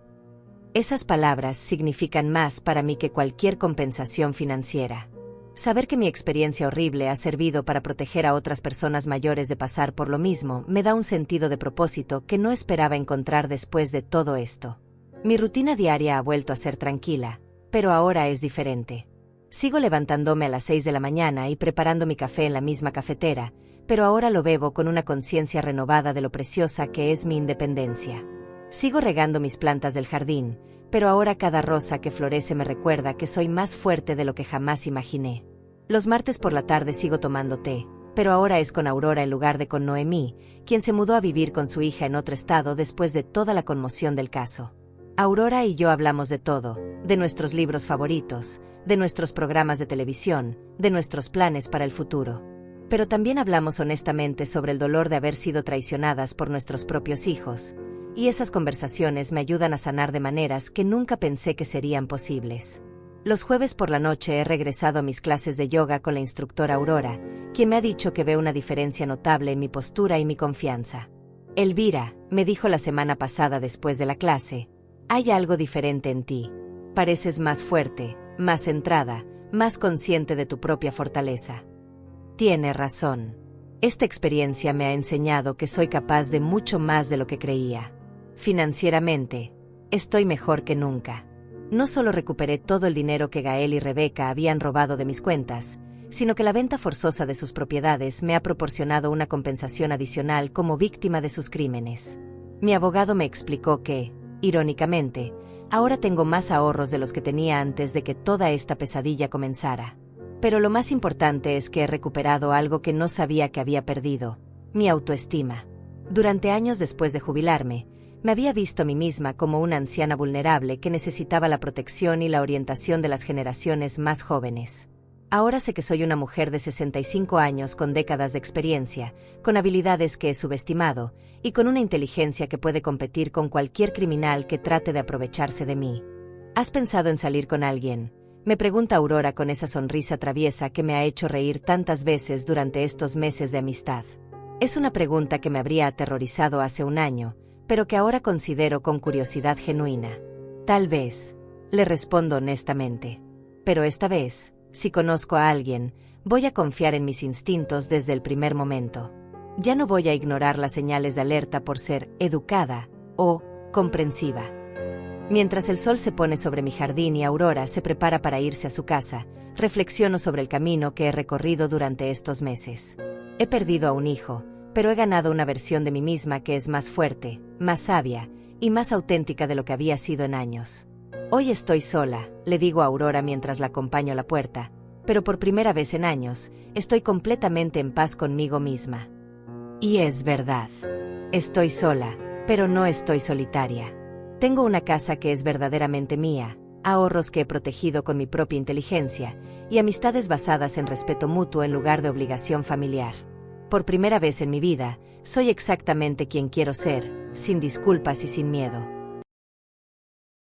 Esas palabras significan más para mí que cualquier compensación financiera. Saber que mi experiencia horrible ha servido para proteger a otras personas mayores de pasar por lo mismo me da un sentido de propósito que no esperaba encontrar después de todo esto. Mi rutina diaria ha vuelto a ser tranquila, pero ahora es diferente. Sigo levantándome a las 6 de la mañana y preparando mi café en la misma cafetera, pero ahora lo bebo con una conciencia renovada de lo preciosa que es mi independencia. Sigo regando mis plantas del jardín, pero ahora cada rosa que florece me recuerda que soy más fuerte de lo que jamás imaginé. Los martes por la tarde sigo tomando té, pero ahora es con Aurora en lugar de con Noemí, quien se mudó a vivir con su hija en otro estado después de toda la conmoción del caso. Aurora y yo hablamos de todo, de nuestros libros favoritos, de nuestros programas de televisión, de nuestros planes para el futuro. Pero también hablamos honestamente sobre el dolor de haber sido traicionadas por nuestros propios hijos, y esas conversaciones me ayudan a sanar de maneras que nunca pensé que serían posibles. Los jueves por la noche he regresado a mis clases de yoga con la instructora Aurora, quien me ha dicho que ve una diferencia notable en mi postura y mi confianza. Elvira, me dijo la semana pasada después de la clase, hay algo diferente en ti. Pareces más fuerte, más centrada, más consciente de tu propia fortaleza. Tiene razón. Esta experiencia me ha enseñado que soy capaz de mucho más de lo que creía. Financieramente, estoy mejor que nunca. No solo recuperé todo el dinero que Gael y Rebeca habían robado de mis cuentas, sino que la venta forzosa de sus propiedades me ha proporcionado una compensación adicional como víctima de sus crímenes. Mi abogado me explicó que, irónicamente, ahora tengo más ahorros de los que tenía antes de que toda esta pesadilla comenzara. Pero lo más importante es que he recuperado algo que no sabía que había perdido, mi autoestima. Durante años después de jubilarme, me había visto a mí misma como una anciana vulnerable que necesitaba la protección y la orientación de las generaciones más jóvenes. Ahora sé que soy una mujer de 65 años con décadas de experiencia, con habilidades que he subestimado, y con una inteligencia que puede competir con cualquier criminal que trate de aprovecharse de mí. ¿Has pensado en salir con alguien?, me pregunta Aurora con esa sonrisa traviesa que me ha hecho reír tantas veces durante estos meses de amistad. Es una pregunta que me habría aterrorizado hace un año, pero que ahora considero con curiosidad genuina. Tal vez, le respondo honestamente. Pero esta vez, si conozco a alguien, voy a confiar en mis instintos desde el primer momento. Ya no voy a ignorar las señales de alerta por ser educada o comprensiva. Mientras el sol se pone sobre mi jardín y Aurora se prepara para irse a su casa, reflexiono sobre el camino que he recorrido durante estos meses. He perdido a un hijo, pero he ganado una versión de mí misma que es más fuerte, más sabia y más auténtica de lo que había sido en años. Hoy estoy sola, le digo a Aurora mientras la acompaño a la puerta, pero por primera vez en años, estoy completamente en paz conmigo misma. Y es verdad. Estoy sola, pero no estoy solitaria. Tengo una casa que es verdaderamente mía, ahorros que he protegido con mi propia inteligencia, y amistades basadas en respeto mutuo en lugar de obligación familiar. Por primera vez en mi vida, soy exactamente quien quiero ser, sin disculpas y sin miedo.